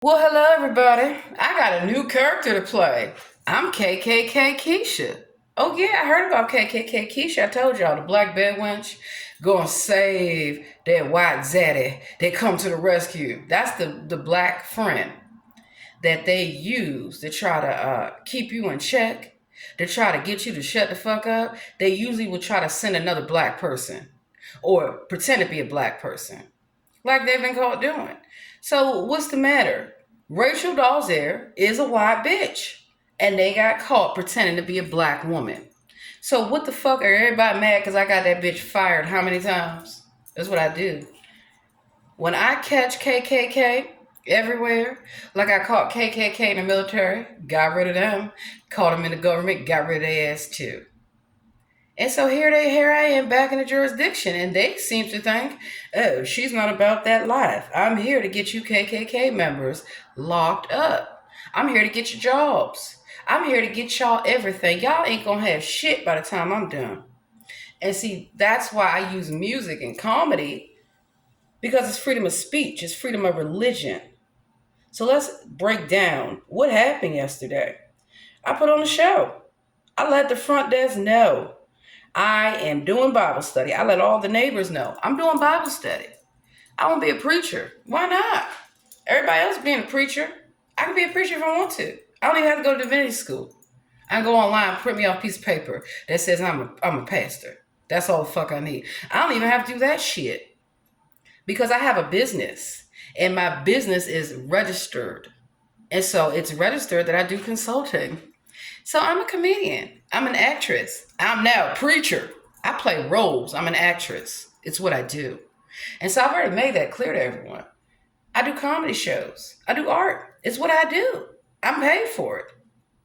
Well, hello, everybody. I got a new character to play. I'm KKK Keisha. Oh, yeah, I heard about KKK Keisha. I told y'all the black bed wench gonna save that white zaddy that come to the rescue. That's the black friend that they use to try to keep you in check, to try to get you to shut the fuck up. They usually will try to send another black person or pretend to be a black person like they've been caught doing. So what's the matter? Rachel Dolezal is a white bitch, and they got caught pretending to be a black woman. So what the fuck are everybody mad because I got that bitch fired how many times? That's what I do. When I catch KKK everywhere, like I caught KKK in the military, got rid of them, caught them in the government, got rid of their ass too. And so here I am back in the jurisdiction, and they seem to think, oh, she's not about that life. I'm here to get you KKK members locked up. I'm here to get your jobs. I'm here to get y'all everything. Y'all ain't gonna have shit by the time I'm done. And see, that's why I use music and comedy because it's freedom of speech, it's freedom of religion. So let's break down what happened yesterday. I put on a show. I let the front desk know I am doing Bible study. I let all the neighbors know I'm doing Bible study. I want to be a preacher. Why not? Everybody else being a preacher. I can be a preacher if I want to. I don't even have to go to divinity school. I can go online, print me off a piece of paper that says I'm a pastor. That's all the fuck I need. I don't even have to do that shit because I have a business and my business is registered. And so it's registered that I do consulting. So I'm a comedian. I'm an actress. I'm now a preacher. I play roles. I'm an actress. It's what I do. And so I've already made that clear to everyone. I do comedy shows. I do art. It's what I do. I'm paid for it.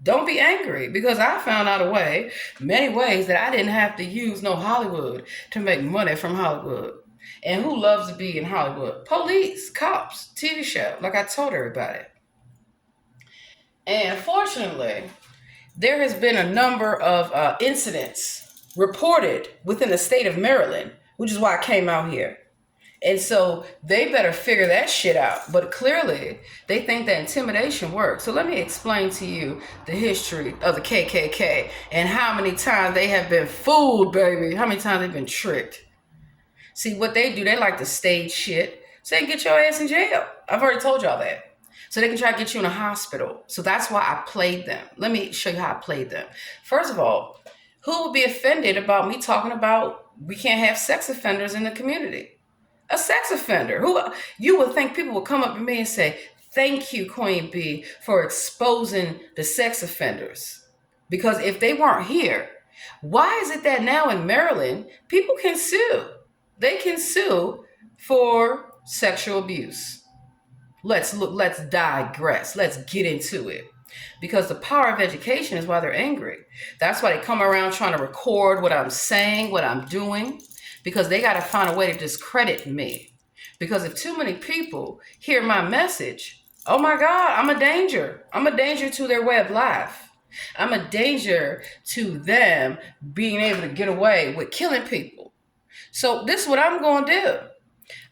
Don't be angry because I found out a way, many ways that I didn't have to use no Hollywood to make money from Hollywood. And who loves to be in Hollywood? Police, cops, TV show, like I told everybody. And fortunately, there has been a number of incidents reported within the state of Maryland, which is why I came out here. And so they better figure that shit out. But clearly, they think that intimidation works. So let me explain to you the history of the KKK and how many times they have been fooled, baby. How many times they've been tricked. See, what they do, they like to stage shit so they can get your ass in jail. I've already told y'all that. So they can try to get you in a hospital. So that's why I played them. Let me show you how I played them. First of all, who would be offended about me talking about we can't have sex offenders in the community? A sex offender. Who you would think people would come up to me and say, "Thank you, Queen Bee, for exposing the sex offenders." Because if they weren't here, why is it that now in Maryland people can sue? They can sue for sexual abuse. Let's digress. Let's get into it. Because the power of education is why they're angry. That's why they come around trying to record what I'm saying, what I'm doing, because they got to find a way to discredit me. Because if too many people hear my message, oh my God, I'm a danger. I'm a danger to their way of life. I'm a danger to them being able to get away with killing people. So this is what I'm going to do.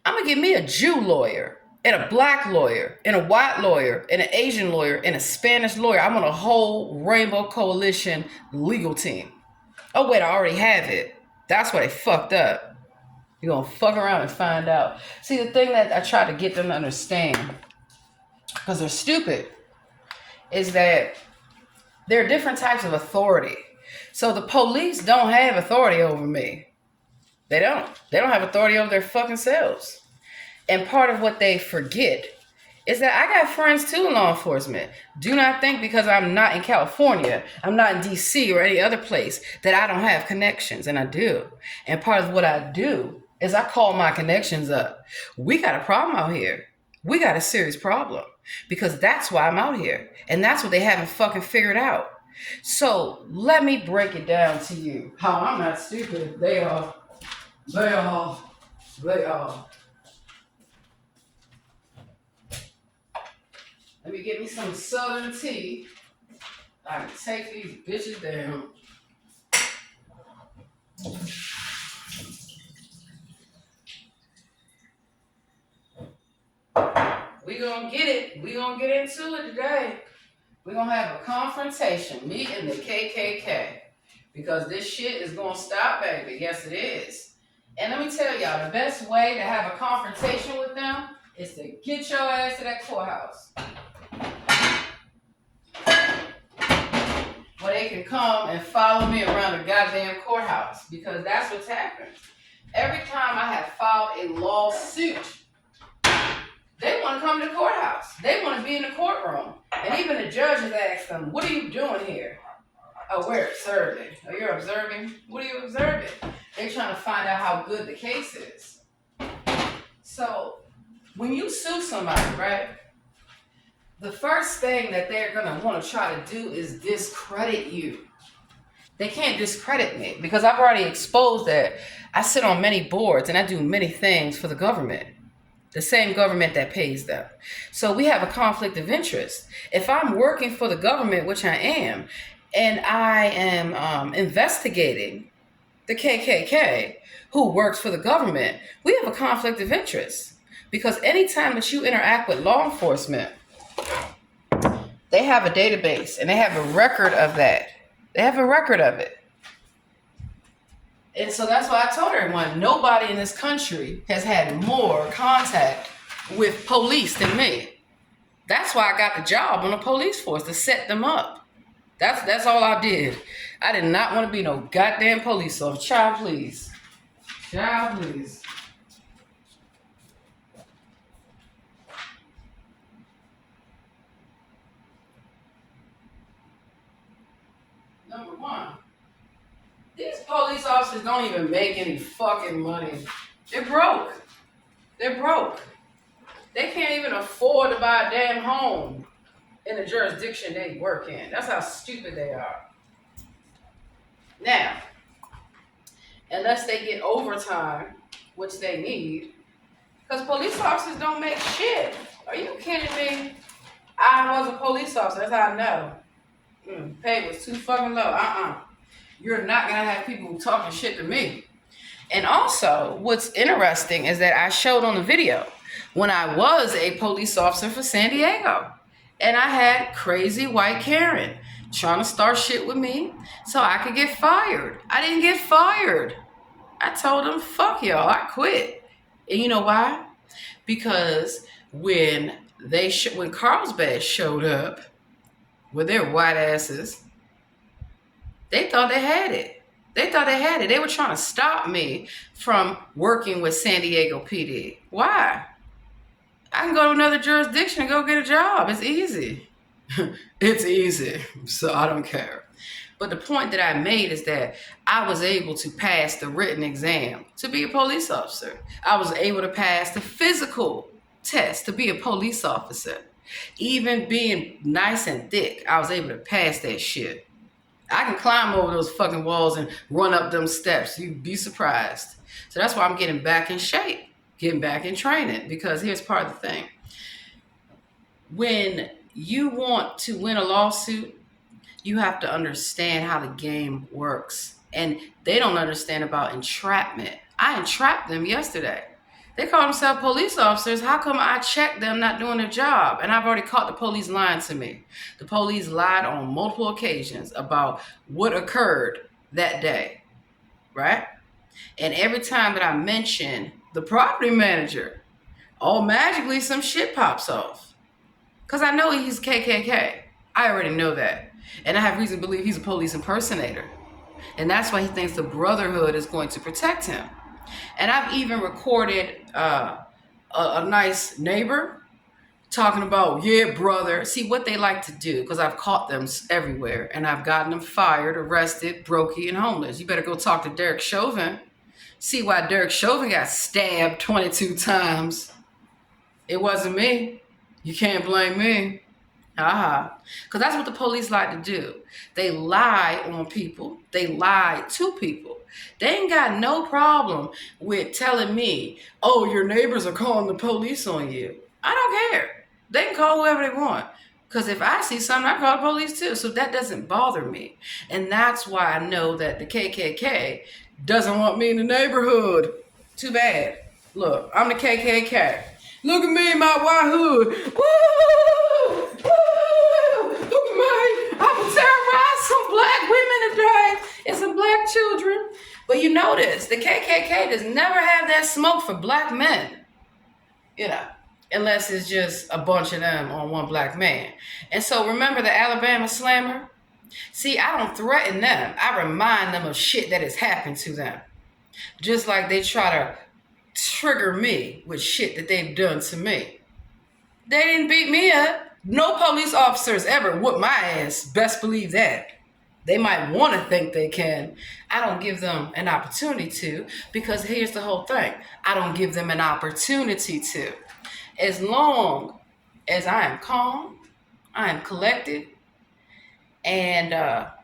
I'm going to get me a Jew lawyer and a black lawyer and a white lawyer and an Asian lawyer and a Spanish lawyer. I'm on a whole Rainbow Coalition legal team. Oh, wait, I already have it. That's why they fucked up. You're going to fuck around and find out. See, the thing that I try to get them to understand, because they're stupid, is that there are different types of authority. So the police don't have authority over me. They don't. They don't have authority over their fucking selves. And part of what they forget is that I got friends too in law enforcement. Do not think because I'm not in California, I'm not in DC or any other place that I don't have connections, and I do. And part of what I do is I call my connections up. We got a problem out here. We got a serious problem because that's why I'm out here. And that's what they haven't fucking figured out. So let me break it down to you. How I'm not stupid. They are. They are. They are. Let me get me some Southern tea. I can take these bitches down. We gonna gonna get it. We gonna get into it today. We're gonna have a confrontation, me and the KKK. Because this shit is gonna stop, baby. Yes, it is. And let me tell y'all, the best way to have a confrontation with them is to get your ass to that courthouse. Where they can come and follow me around the goddamn courthouse. Because that's what's happened. Every time I have filed a lawsuit, they want to come to the courthouse. They want to be in the courtroom. And even the judges ask them, what are you doing here? Oh, we're observing. Oh, you're observing? What are you observing? They're trying to find out how good the case is. So, when you sue somebody, right, the first thing that they're going to want to try to do is discredit you. They can't discredit me because I've already exposed that I sit on many boards and I do many things for the government. The same government that pays them. So we have a conflict of interest. If I'm working for the government, which I am, and I am investigating the KKK, who works for the government, we have a conflict of interest. Because anytime that you interact with law enforcement, they have a database and they have a record of that. They have a record of it. And so that's why I told everyone, nobody in this country has had more contact with police than me. That's why I got the job on the police force, to set them up. That's all I did. I did not want to be no goddamn police officer. Child, please. Child, please. Number one. These police officers don't even make any fucking money. They're broke. They're broke. They can't even afford to buy a damn home in the jurisdiction they work in. That's how stupid they are. Now, unless they get overtime, which they need, because police officers don't make shit. Are you kidding me? I was a police officer. That's how I know. Pay was too fucking low. You're not going to have people talking shit to me. And also, what's interesting is that I showed on the video when I was a police officer for San Diego. And I had crazy white Karen trying to start shit with me so I could get fired. I didn't get fired. I told them, fuck y'all, I quit. And you know why? Because when Carlsbad showed up with their white asses, they thought they had it. They were trying to stop me from working with San Diego PD. Why? I can go to another jurisdiction and go get a job. It's easy. It's easy. So I don't care. But the point that I made is that I was able to pass the written exam to be a police officer. I was able to pass the physical test to be a police officer. Even being nice and thick, I was able to pass that shit. I can climb over those fucking walls and run up them steps. You'd be surprised. So that's why I'm getting back in shape, getting back in training. Because here's part of the thing. When you want to win a lawsuit, you have to understand how the game works. And they don't understand about entrapment. I entrapped them yesterday. They call themselves police officers. How come I checked them not doing their job? And I've already caught the police lying to me. The police lied on multiple occasions about what occurred that day, right? And every time that I mention the property manager, magically some shit pops off. Because I know he's KKK. I already know that. And I have reason to believe he's a police impersonator. And that's why he thinks the Brotherhood is going to protect him. And I've even recorded a nice neighbor talking about, yeah, brother. See what they like to do, because I've caught them everywhere. And I've gotten them fired, arrested, brokey, and homeless. You better go talk to Derek Chauvin. See why Derek Chauvin got stabbed 22 times. It wasn't me. You can't blame me. Because that's what the police like to do. They lie on people. They lie to people. They ain't got no problem with telling me, oh, your neighbors are calling the police on you. I don't care. They can call whoever they want. Because if I see something, I call the police too. So that doesn't bother me. And that's why I know that the KKK doesn't want me in the neighborhood. Too bad. Look, I'm the KKK. Look at me in my white hood. Woo! Woo! Look at me. I will terrorize some black women today and some black children. But you notice the KKK does never have that smoke for black men. You know, unless it's just a bunch of them on one black man. And so remember the Alabama slammer? See, I don't threaten them. I remind them of shit that has happened to them. Just like they try to trigger me with shit that they've done to me. They didn't beat me up. No police officers ever whoop my ass. Best believe that. They might want to think they can. I don't give them an opportunity to, because here's the whole thing. I don't give them an opportunity to. As long as I am calm, I am collected, and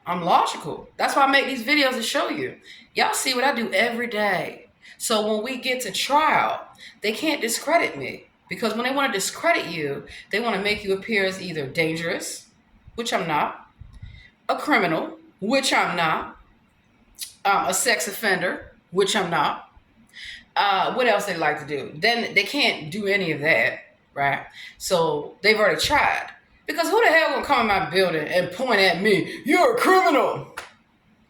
I'm logical. That's why I make these videos to show you. Y'all see what I do every day. So when we get to trial, they can't discredit me. Because when they want to discredit you, they want to make you appear as either dangerous, which I'm not, a criminal, which I'm not, a sex offender, which I'm not. What else they like to do? Then they can't do any of that, right? So they've already tried. Because who the hell gonna come in my building and point at me, you're a criminal?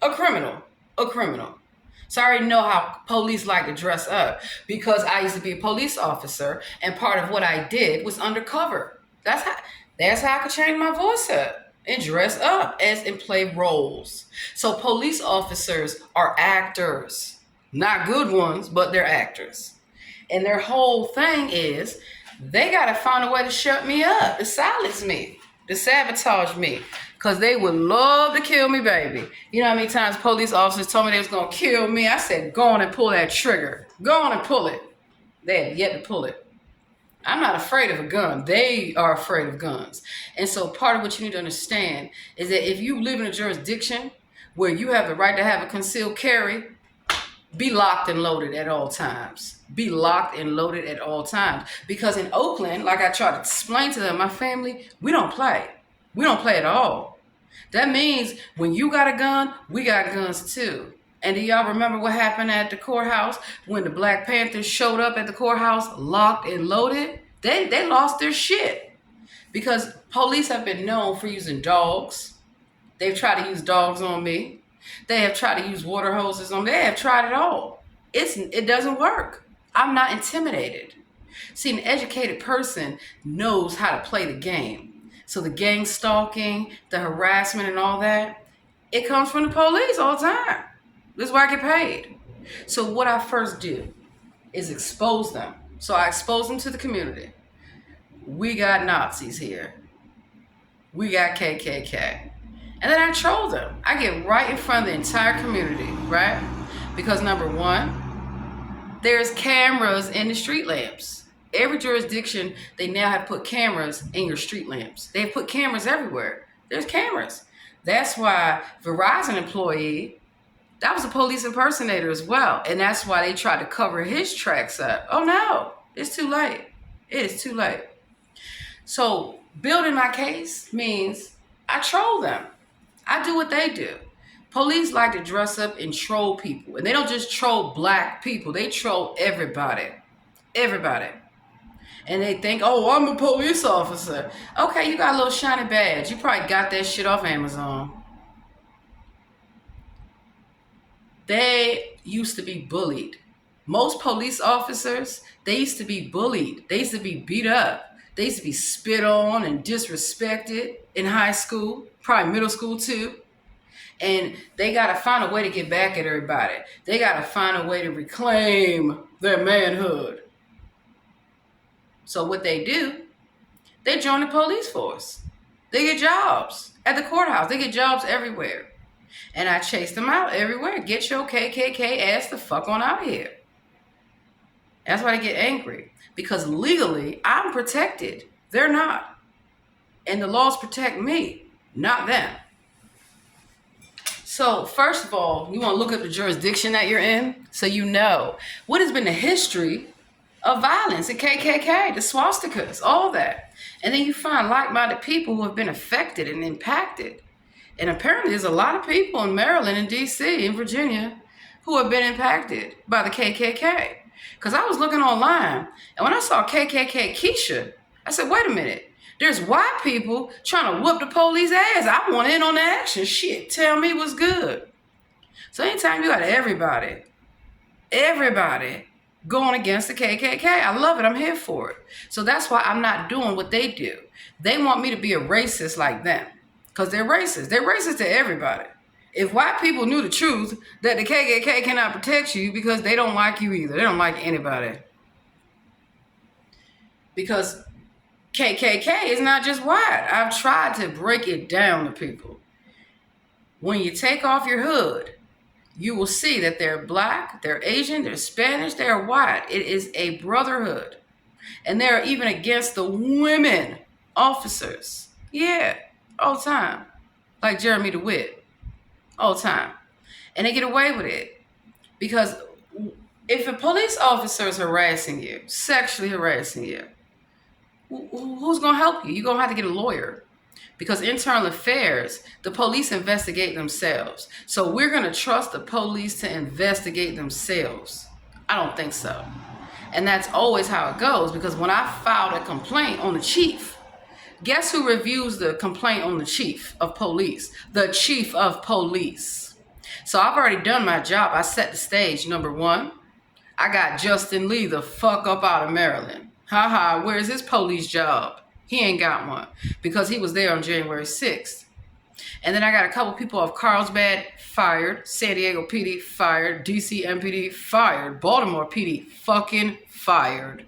A criminal, a criminal. So I already know how police like to dress up, because I used to be a police officer, and part of what I did was undercover. That's how I could change my voice up and dress up and play roles. So police officers are actors. Not good ones, but they're actors. And their whole thing is they got to find a way to shut me up, to silence me, to sabotage me. Because they would love to kill me, baby. You know how many times police officers told me they was going to kill me? I said, go on and pull that trigger. Go on and pull it. They had yet to pull it. I'm not afraid of a gun. They are afraid of guns. And so part of what you need to understand is that if you live in a jurisdiction where you have the right to have a concealed carry, be locked and loaded at all times. Be locked and loaded at all times. Because in Oakland, like I tried to explain to them, my family, we don't play. We don't play at all. That means when you got a gun, we got guns too. And do y'all remember what happened at the courthouse when the Black Panthers showed up at the courthouse locked and loaded? They lost their shit. Because police have been known for using dogs. They've tried to use dogs on me. They have tried to use water hoses on me. They have tried it all. It doesn't work. I'm not intimidated. See, an educated person knows how to play the game. So the gang stalking, the harassment and all that, it comes from the police all the time. This is why I get paid. So what I first do is expose them. So I expose them to the community. We got Nazis here. We got KKK. And then I troll them. I get right in front of the entire community, right? Because number one, there's cameras in the street lamps. Every jurisdiction, they now have put cameras in your street lamps. They have put cameras everywhere. There's cameras. That's why Verizon employee, that was a police impersonator as well. And that's why they tried to cover his tracks up. Oh no, it's too late. It is too late. So building my case means I troll them. I do what they do. Police like to dress up and troll people. And they don't just troll black people. They troll everybody. Everybody. And they think, oh, I'm a police officer. Okay, you got a little shiny badge. You probably got that shit off Amazon. They used to be bullied. Most police officers, they used to be bullied. They used to be beat up. They used to be spit on and disrespected in high school, probably middle school too. And they got to find a way to get back at everybody. They got to find a way to reclaim their manhood. So what they do, they join the police force. They get jobs at the courthouse. They get jobs everywhere. And I chase them out everywhere. Get your KKK ass the fuck on out of here. That's why they get angry. Because legally, I'm protected. They're not. And the laws protect me, not them. So first of all, you want to look up the jurisdiction that you're in so you know what has been the history of violence, the KKK, the swastikas, all that. And then you find like-minded people who have been affected and impacted. And apparently there's a lot of people in Maryland and DC and Virginia who have been impacted by the KKK. Because I was looking online, and when I saw KKK Keisha, I said, wait a minute. There's white people trying to whoop the police ass. I want in on the action. Shit, tell me what's good. So anytime you got everybody going against the KKK, I love it. I'm here for it. So that's why I'm not doing what they do. They want me to be a racist like them because they're racist. They're racist to everybody. If white people knew the truth that the KKK cannot protect you because they don't like you either. They don't like anybody. Because KKK is not just white. I've tried to break it down to people. When you take off your hood, you will see that they're black, they're Asian, they're Spanish, they're white. It is a brotherhood. And they're even against the women officers. Yeah, all the time. Like Jeremy DeWitt. All the time. And they get away with it. Because if a police officer is harassing you, sexually harassing you, who's going to help you? You're going to have to get a lawyer. Because internal affairs, the police investigate themselves. So we're going to trust the police to investigate themselves. I don't think so. And that's always how it goes. Because when I filed a complaint on the chief, guess who reviews the complaint on the chief of police? The chief of police. So I've already done my job. I set the stage. Number one, I got Justin Lee the fuck up out of Maryland. Haha, where's his police job? He ain't got one because he was there on January 6th. And then I got a couple people off Carlsbad fired, San Diego PD fired, DC MPD fired, Baltimore PD fucking fired.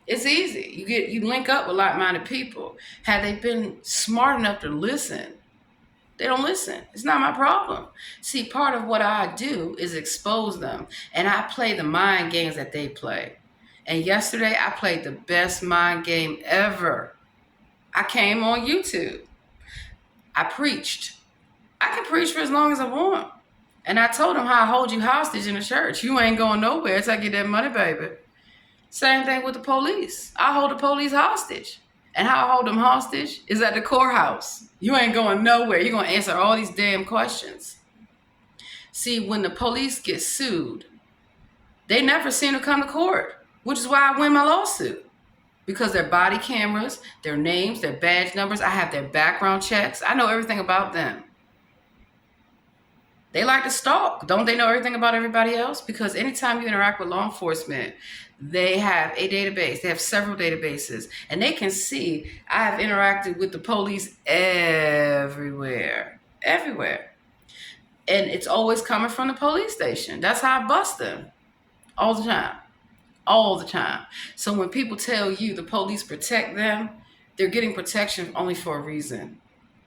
It's easy. You link up with like-minded people. Had they been smart enough to listen, they don't listen. It's not my problem. See, part of what I do is expose them, and I play the mind games that they play. And yesterday, I played the best mind game ever. I came on YouTube. I preached. I can preach for as long as I want. And I told them how I hold you hostage in the church. You ain't going nowhere until I get that money, baby. Same thing with the police. I hold the police hostage. And how I hold them hostage is at the courthouse. You ain't going nowhere. You're going to answer all these damn questions. See, when the police get sued, they never seem to come to court. Which is why I win my lawsuit. Because their body cameras, their names, their badge numbers, I have their background checks. I know everything about them. They like to stalk. Don't they know everything about everybody else? Because anytime you interact with law enforcement, they have a database. They have several databases. And they can see I have interacted with the police everywhere. Everywhere. And it's always coming from the police station. That's how I bust them. All the time. All the time. So when people tell you the police protect them, they're getting protection only for a reason.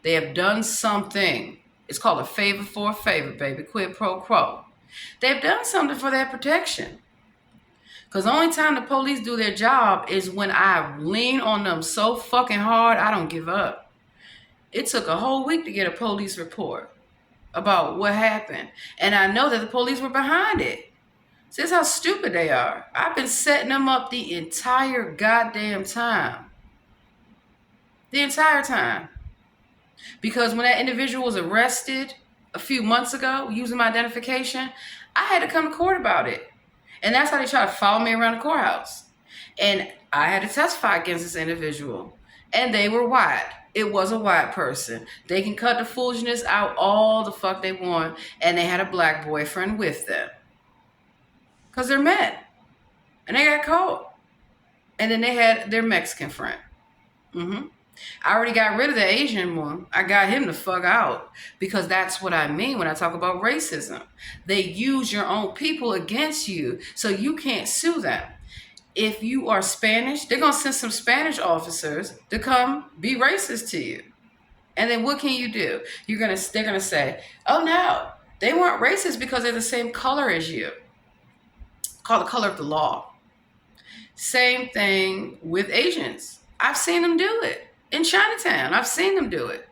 They have done something. It's called a favor for a favor, baby. Quid pro quo. They've done something for their protection. Because the only time the police do their job is when I lean on them so fucking hard, I don't give up. It took a whole week to get a police report about what happened. And I know that the police were behind it. See, this is how stupid they are. I've been setting them up the entire goddamn time. The entire time. Because when that individual was arrested a few months ago using my identification, I had to come to court about it. And that's how they try to follow me around the courthouse. And I had to testify against this individual. And they were white. It was a white person. They can cut the foolishness out all the fuck they want. And they had a black boyfriend with them. Because they're men. And they got caught. And then they had their Mexican friend. I already got rid of the Asian one. I got him the fuck out. Because that's what I mean when I talk about racism. They use your own people against you. So you can't sue them. If you are Spanish, they're going to send some Spanish officers to come be racist to you. And then what can you do? They're going to say, oh no, they weren't racist because they're the same color as you. Called the color of the law. Same thing with Asians. I've seen them do it. In Chinatown, I've seen them do it.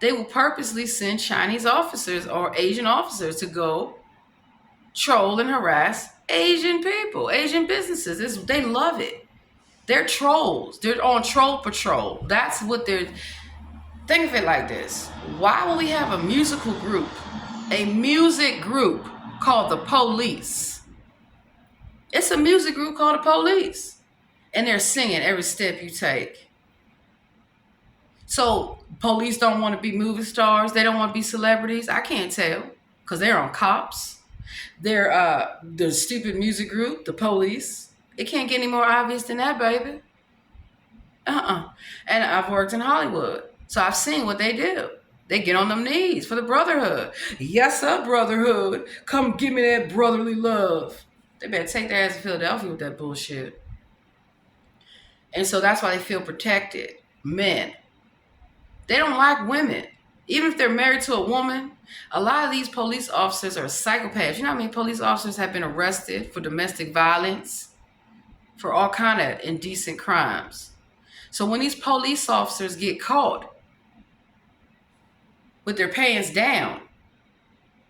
They will purposely send Chinese officers or Asian officers to go troll and harass Asian people, Asian businesses. They love it. They're trolls. They're on troll patrol. That's what they're... Think of it like this. Why would we have a musical group, a music group called the Police? It's a music group called the Police. And they're singing every step you take. So police don't want to be movie stars. They don't want to be celebrities. I can't tell because they're on Cops. They're the stupid music group, the Police. It can't get any more obvious than that, baby. And I've worked in Hollywood, so I've seen what they do. They get on them knees for the brotherhood. Yes, sir, brotherhood. Come give me that brotherly love. They better take their ass to Philadelphia with that bullshit. And so that's why they feel protected. Men. They don't like women. Even if they're married to a woman, a lot of these police officers are psychopaths. You know how many police officers have been arrested for domestic violence? For all kind of indecent crimes. So when these police officers get caught with their pants down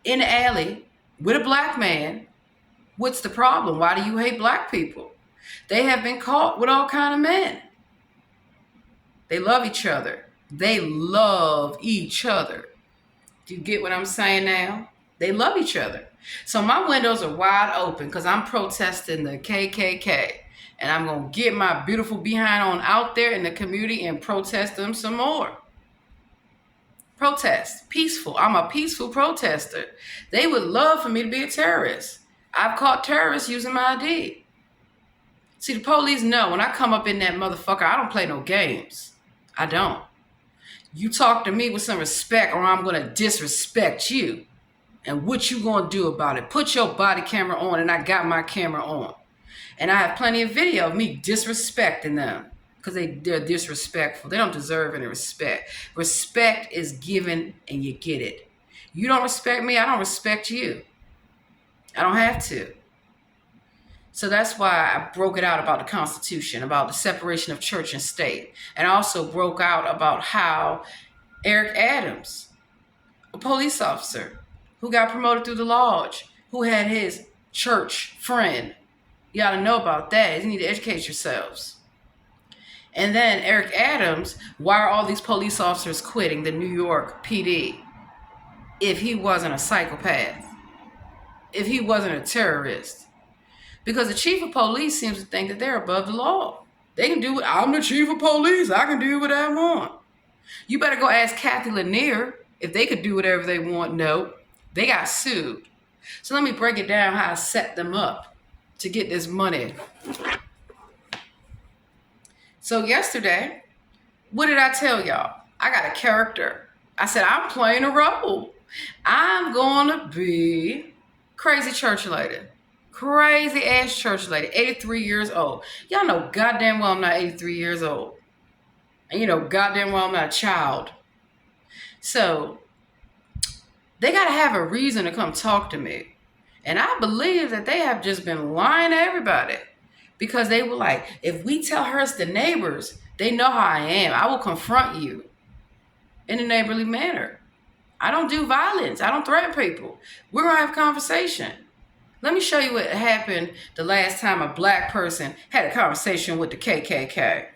in the alley with a black man, what's the problem? Why do you hate black people? They have been caught with all kind of men. They love each other. They love each other. Do you get what I'm saying now? They love each other. So my windows are wide open because I'm protesting the KKK. And I'm going to get my beautiful behind on out there in the community and protest them some more. Protest. Peaceful. I'm a peaceful protester. They would love for me to be a terrorist. I've caught terrorists using my ID. See, the police know when I come up in that motherfucker, I don't play no games. I don't. You talk to me with some respect or I'm going to disrespect you. And what you going to do about it? Put your body camera on, and I got my camera on. And I have plenty of video of me disrespecting them because they're disrespectful. They don't deserve any respect. Respect is given and you get it. You don't respect me, I don't respect you. I don't have to. So that's why I broke it out about the Constitution, about the separation of church and state. And I also broke out about how Eric Adams, a police officer who got promoted through the lodge, who had his church friend. You got to know about that. You need to educate yourselves. And then Eric Adams, why are all these police officers quitting the New York PD if he wasn't a psychopath? If he wasn't a terrorist? Because the chief of police seems to think that they're above the law. They can do it. I'm the chief of police. I can do what I want. You better go ask Kathy Lanier if they could do whatever they want. No, they got sued. So let me break it down how I set them up to get this money. So yesterday, what did I tell y'all? I got a character. I said, I'm playing a role. I'm going to be crazy church lady. Crazy ass church lady, 83 years old. Y'all know goddamn well I'm not 83 years old. And you know goddamn well I'm not a child. So they got to have a reason to come talk to me. And I believe that they have just been lying to everybody. Because they were like, if we tell her it's the neighbors, they know how I am. I will confront you in a neighborly manner. I don't do violence. I don't threaten people. We're going to have a conversation. Let me show you what happened the last time a black person had a conversation with the KKK.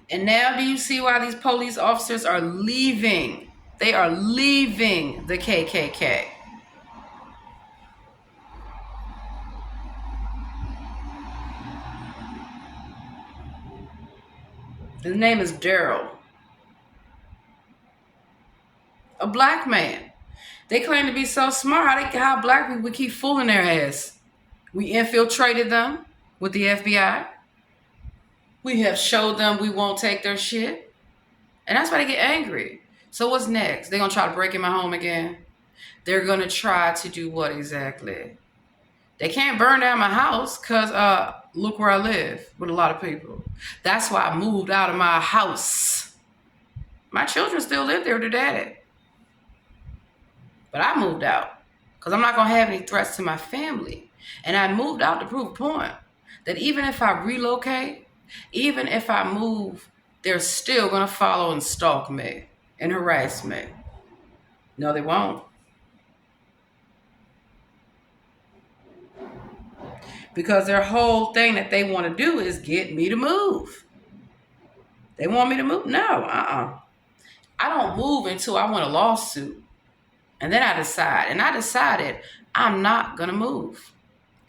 And now do you see why these police officers are leaving? They are leaving the KKK. His name is Daryl. A black man. They claim to be so smart. How black people keep fooling their ass. We infiltrated them with the FBI. We have showed them we won't take their shit. And that's why they get angry. So what's next? They're going to try to break in my home again? They're going to try to do what exactly? They can't burn down my house because look where I live with a lot of people. That's why I moved out of my house. My children still live there with their daddy. But I moved out because I'm not going to have any threats to my family. And I moved out to prove a point that even if I relocate, even if I move, they're still going to follow and stalk me and harass me. No, they won't. because their whole thing that they want to do is get me to move. They want me to move? No, I don't move until I want a lawsuit. And then I decide. And I decided I'm not going to move.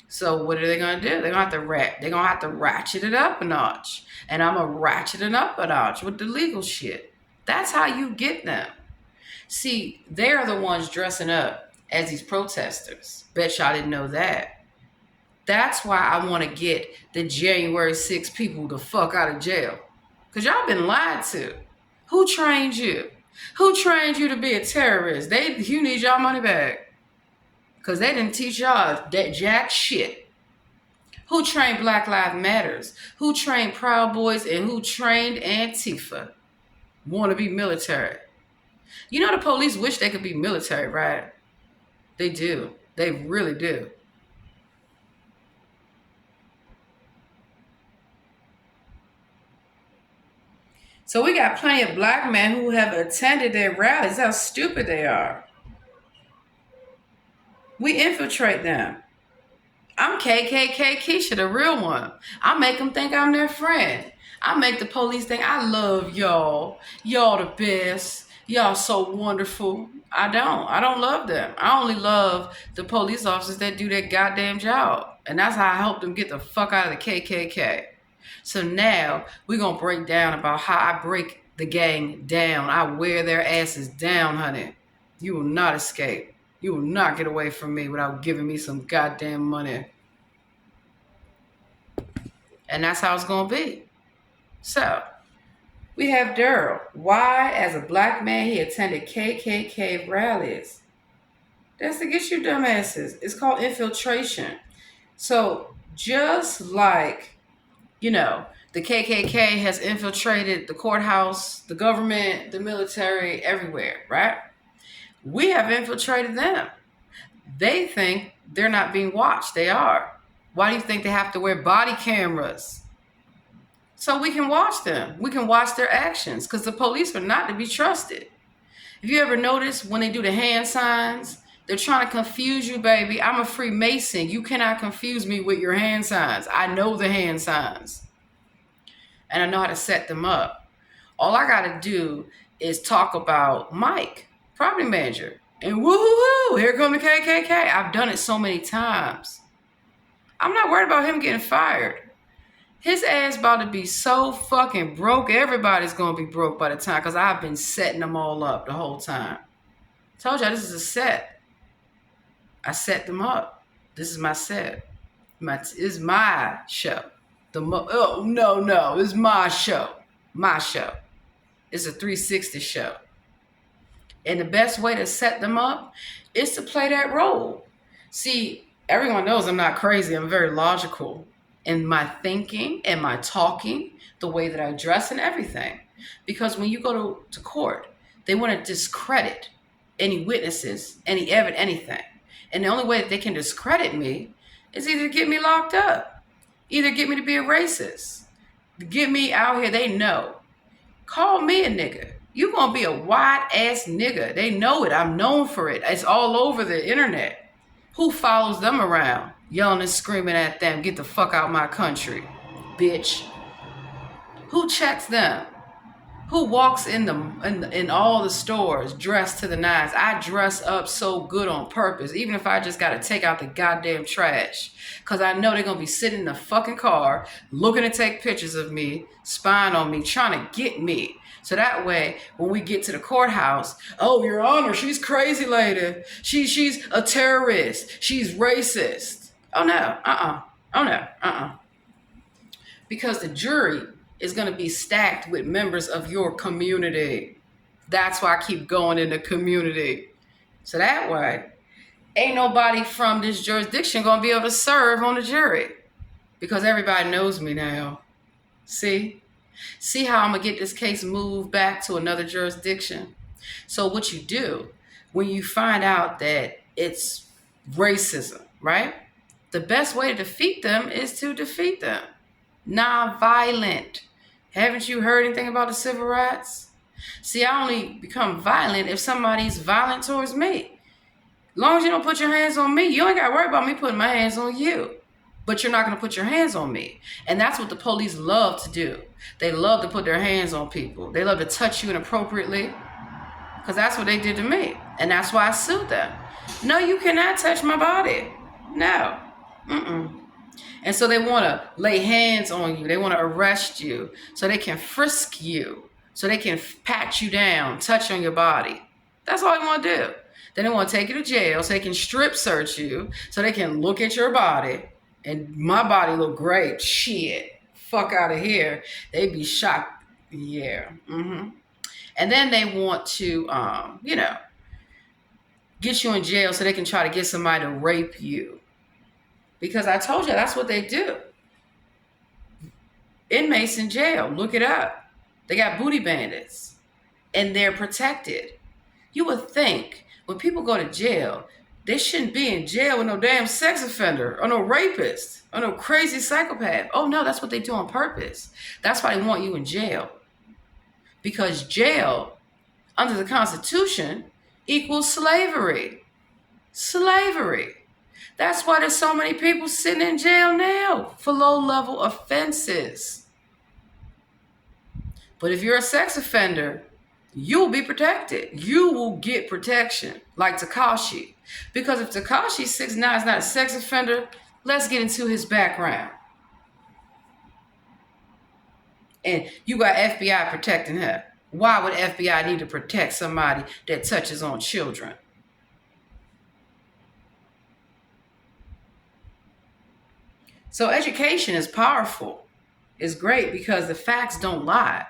So what are they going to do? They're going to have to ratchet it up a notch. And I'm going to ratchet it up a notch with the legal shit. That's how you get them. See, they're the ones dressing up as these protesters. Bet y'all didn't know that. That's why I want to get the January 6 people the fuck out of jail. Because y'all been lied to. Who trained you? Who trained you to be a terrorist? You need y'all money back. Because they didn't teach y'all that jack shit. Who trained Black Lives Matters? Who trained Proud Boys and who trained Antifa? Want to be military. You know the police wish they could be military, right? They do. They really do. So we got plenty of black men who have attended their rallies. How stupid they are. We infiltrate them. I'm KKK Keisha, the real one. I make them think I'm their friend. I make the police think I love y'all. Y'all the best. Y'all so wonderful. I don't love them. I only love the police officers that do their goddamn job. And that's how I help them get the fuck out of the KKK. So now we're going to break down about how I break the gang down. I wear their asses down, honey. You will not escape. You will not get away from me without giving me some goddamn money. And that's how it's going to be. So, we have Daryl. Why, as a black man, he attended KKK rallies? That's to get you dumbasses. It's called infiltration. So, just like, the KKK has infiltrated the courthouse, the government, the military, everywhere, right? We have infiltrated them. They think they're not being watched. They are. Why do you think they have to wear body cameras? So we can watch them. We can watch their actions because the police are not to be trusted. If you ever notice when they do the hand signs, they're trying to confuse you, baby. I'm a Freemason. You cannot confuse me with your hand signs. I know the hand signs. And I know how to set them up. All I got to do is talk about Mike, property manager. And woo-hoo-hoo, here come the KKK. I've done it so many times. I'm not worried about him getting fired. His ass about to be so fucking broke. Everybody's going to be broke by the time because I've been setting them all up the whole time. Told y'all this is a set. I set them up. This is my set. It's my show. No. It's my show. My show. It's a 360 show. And the best way to set them up is to play that role. See, everyone knows I'm not crazy. I'm very logical in my thinking and my talking, the way that I dress and everything. Because when you go to court, they want to discredit any witnesses, any evidence, anything. And the only way that they can discredit me is either get me locked up, either get me to be a racist, get me out here. They know. Call me a nigga. You gonna be a white ass nigga. They know it. I'm known for it. It's all over the internet. Who follows them around? Yelling and screaming at them, get the fuck out my country, bitch. Who checks them? Who walks in all the stores dressed to the nines? I dress up so good on purpose, even if I just gotta take out the goddamn trash. Cause I know they're gonna be sitting in the fucking car, looking to take pictures of me, spying on me, trying to get me. So that way, when we get to the courthouse, oh, Your Honor, she's crazy lady. She's a terrorist. She's racist. Oh, no, Oh, no, Because the jury is going to be stacked with members of your community. That's why I keep going in the community. So that way, ain't nobody from this jurisdiction going to be able to serve on the jury. Because everybody knows me now. See how I'm going to get this case moved back to another jurisdiction? So what you do, when you find out that it's racism, right? The best way to defeat them is to defeat them. Non-violent. Haven't you heard anything about the civil rights? See, I only become violent if somebody's violent towards me. As long as you don't put your hands on me, you ain't got to worry about me putting my hands on you. but you're not going to put your hands on me. And that's what the police love to do. They love to put their hands on people. They love to touch you inappropriately, because that's what they did to me. And that's why I sued them. No, you cannot touch my body. No. Mm-mm. And so they want to lay hands on you. They want to arrest you so they can frisk you, so they can pat you down, touch on your body. That's all they want to do. Then they want to take you to jail so they can strip search you, so they can look at your body. And my body look great. Shit. Fuck out of here. They be shocked. Yeah. Mm-hmm. And then they want to, get you in jail so they can try to get somebody to rape you. Because I told you that's what they do. Inmates in jail, look it up. They got booty bandits and they're protected. You would think when people go to jail, they shouldn't be in jail with no damn sex offender or no rapist or no crazy psychopath. Oh no, that's what they do on purpose. That's why they want you in jail. Because jail, under the Constitution, equals slavery. Slavery. That's why there's so many people sitting in jail now for low-level offenses. But if you're a sex offender, you'll be protected. You will get protection, like Tekashi. Because if Tekashi 6ix9ine is not a sex offender, let's get into his background. And you got FBI protecting her. Why would FBI need to protect somebody that touches on children? So education is powerful. It's great because the facts don't lie.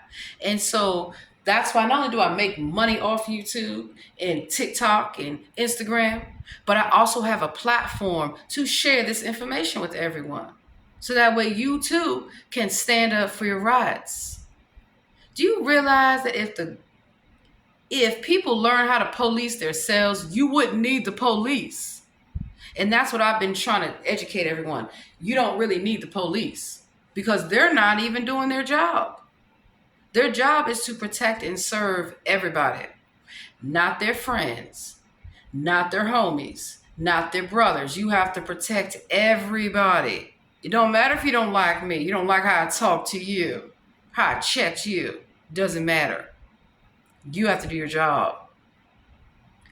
And so that's why not only do I make money off YouTube and TikTok and Instagram, but I also have a platform to share this information with everyone. So that way you too can stand up for your rights. Do you realize that if people learn how to police themselves, you wouldn't need the police? And that's what I've been trying to educate everyone. You don't really need the police because they're not even doing their job. Their job is to protect and serve everybody, not their friends, not their homies, not their brothers. You have to protect everybody. It don't matter if you don't like me. You don't like how I talk to you, how I checked you. Doesn't matter. You have to do your job.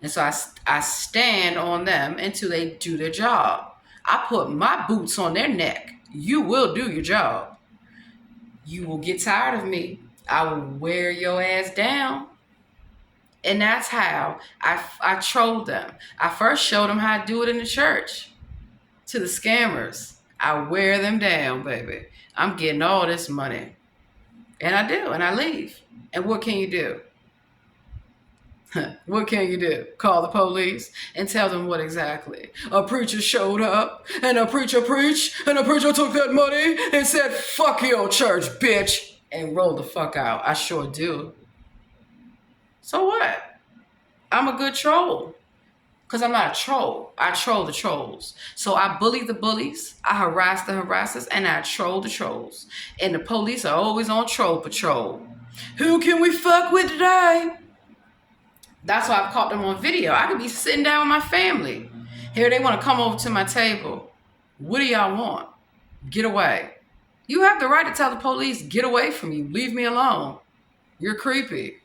And so I stand on them until they do their job. I put my boots on their neck. You will do your job. You will get tired of me. I will wear your ass down. And that's how I trolled them. I first showed them how to do it in the church. To the scammers. I wear them down, baby. I'm getting all this money. And I do, and I leave. And what can you do? What can you do? Call the police and tell them what exactly? A preacher showed up and a preacher preached and a preacher took that money and said, fuck your church, bitch, and rolled the fuck out. I sure do. So what? I'm a good troll. Because I'm not a troll. I troll the trolls. So I bully the bullies, I harass the harassers, and I troll the trolls. And the police are always on troll patrol. Who can we fuck with today? That's why I've caught them on video. I could be sitting down with my family. Here they want to come over to my table. What do y'all want? Get away. You have the right to tell the police, get away from me. Leave me alone. You're creepy.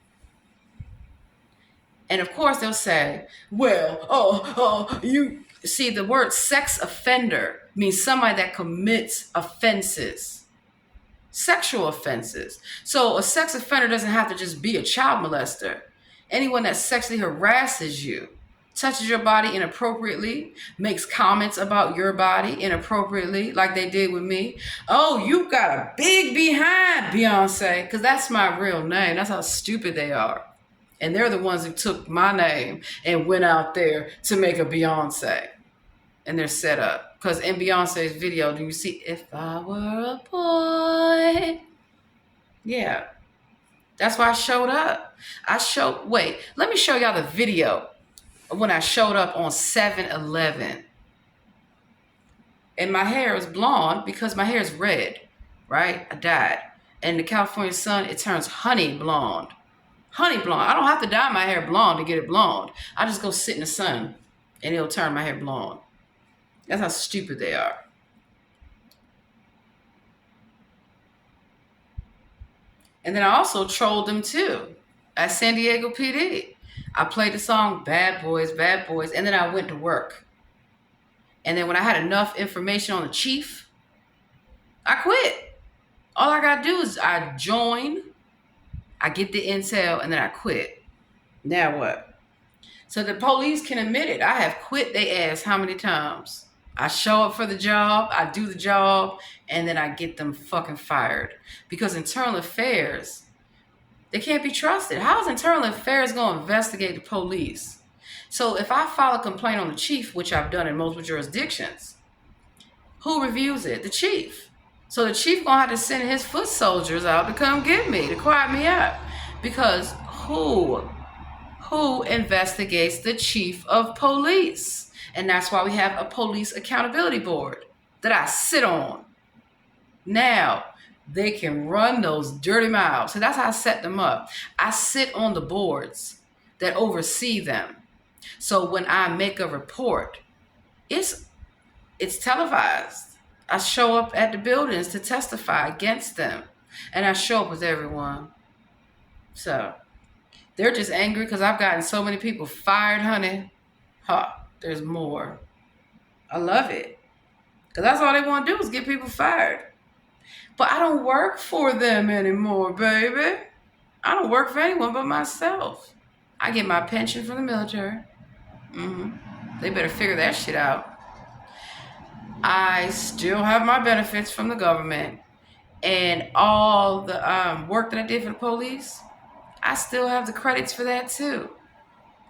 And of course they'll say, well, you see the word sex offender means somebody that commits offenses, sexual offenses. So a sex offender doesn't have to just be a child molester. Anyone that sexually harasses you, touches your body inappropriately, makes comments about your body inappropriately, like they did with me. Oh, you got a big behind, Beyonce, because that's my real name. That's how stupid they are. And they're the ones who took my name and went out there to make a Beyonce. And they're set up. Because in Beyonce's video, do you see, if I were a boy? Yeah. That's why I showed up. Wait, let me show y'all the video of when I showed up on 7-Eleven. And my hair is blonde because my hair is red, right? I dyed. And the California sun, it turns honey blonde. Honey blonde. I don't have to dye my hair blonde to get it blonde. I just go sit in the sun and it'll turn my hair blonde. That's how stupid they are. And then I also trolled them too at San Diego PD. I played the song Bad Boys, Bad Boys, and then I went to work. And then when I had enough information on the chief, I quit. All I gotta do is I join, I get the intel, and then I quit. Now what? So the police can admit it. I have quit they ass how many times? I show up for the job, I do the job, and then I get them fucking fired. Because internal affairs, they can't be trusted. How is internal affairs going to investigate the police? So if I file a complaint on the chief, which I've done in multiple jurisdictions, who reviews it? The chief. So the chief going to have to send his foot soldiers out to come get me, to quiet me up. Because who investigates the chief of police? And that's why we have a police accountability board that I sit on. Now, they can run those dirty mouths. So that's how I set them up. I sit on the boards that oversee them. So when I make a report, it's televised. I show up at the buildings to testify against them. And I show up with everyone. So they're just angry because I've gotten so many people fired, honey. There's more. I love it. Because that's all they want to do is get people fired. But I don't work for them anymore, baby. I don't work for anyone but myself. I get my pension from the military. They better figure that shit out. I still have my benefits from the government. And all the work that I did for the police, I still have the credits for that too.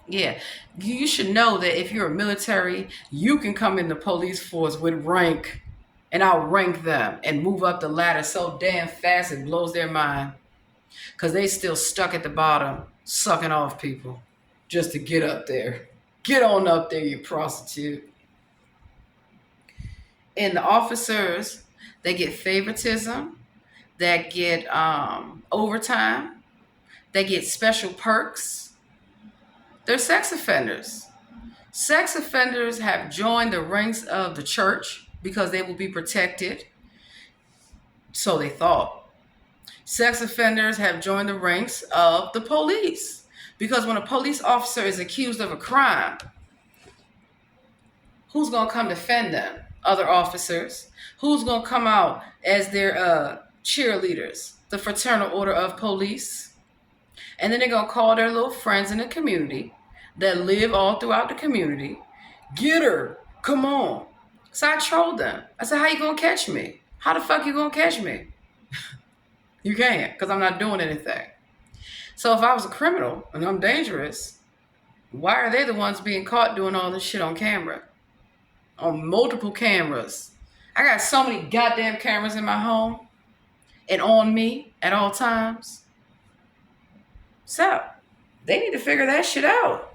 Yeah, you should know that if you're a military, you can come in the police force with rank, and I'll rank them and move up the ladder so damn fast it blows their mind. Because they still stuck at the bottom, sucking off people just to get up there. Get on up there, you prostitute. And the officers, they get favoritism, they get overtime, they get special perks. They're sex offenders. Sex offenders have joined the ranks of the church because they will be protected. So they thought. Sex offenders have joined the ranks of the police because when a police officer is accused of a crime, who's going to come defend them? Other officers. Who's going to come out as their cheerleaders? The Fraternal Order of Police. And then they're going to call their little friends in the community that live all throughout the community. Get her. Come on. So I trolled them. I said, how you going to catch me? How the fuck you going to catch me? You can't, because I'm not doing anything. So if I was a criminal and I'm dangerous, why are they the ones being caught doing all this shit on camera? On multiple cameras. I got so many goddamn cameras in my home and on me at all times. So they need to figure that shit out.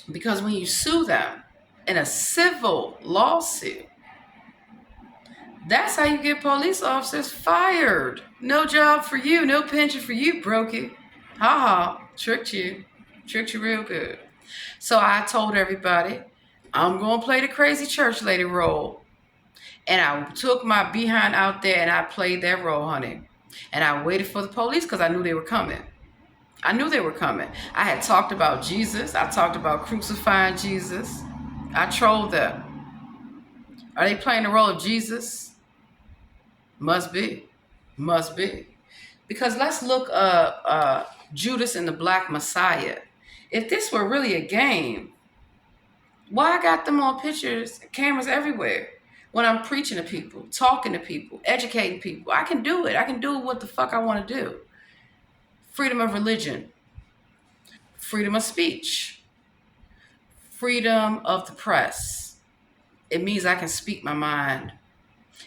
Because when you sue them in a civil lawsuit, that's how you get police officers fired. No job for you, no pension for you, brokey. Tricked you real good. So I told everybody, I'm going to play the crazy church lady role. And I took my behind out there and I played that role, honey. And I waited for the police because I knew they were coming. I had talked about Jesus. I talked about crucifying Jesus. I trolled them. Are they playing the role of Jesus? Must be. Because let's look up Judas and the Black Messiah. If this were really a game, why I got them on pictures, cameras everywhere? When I'm preaching to people, talking to people, educating people, I can do it. I can do what the fuck I want to do. Freedom of religion, freedom of speech, freedom of the press. It means I can speak my mind.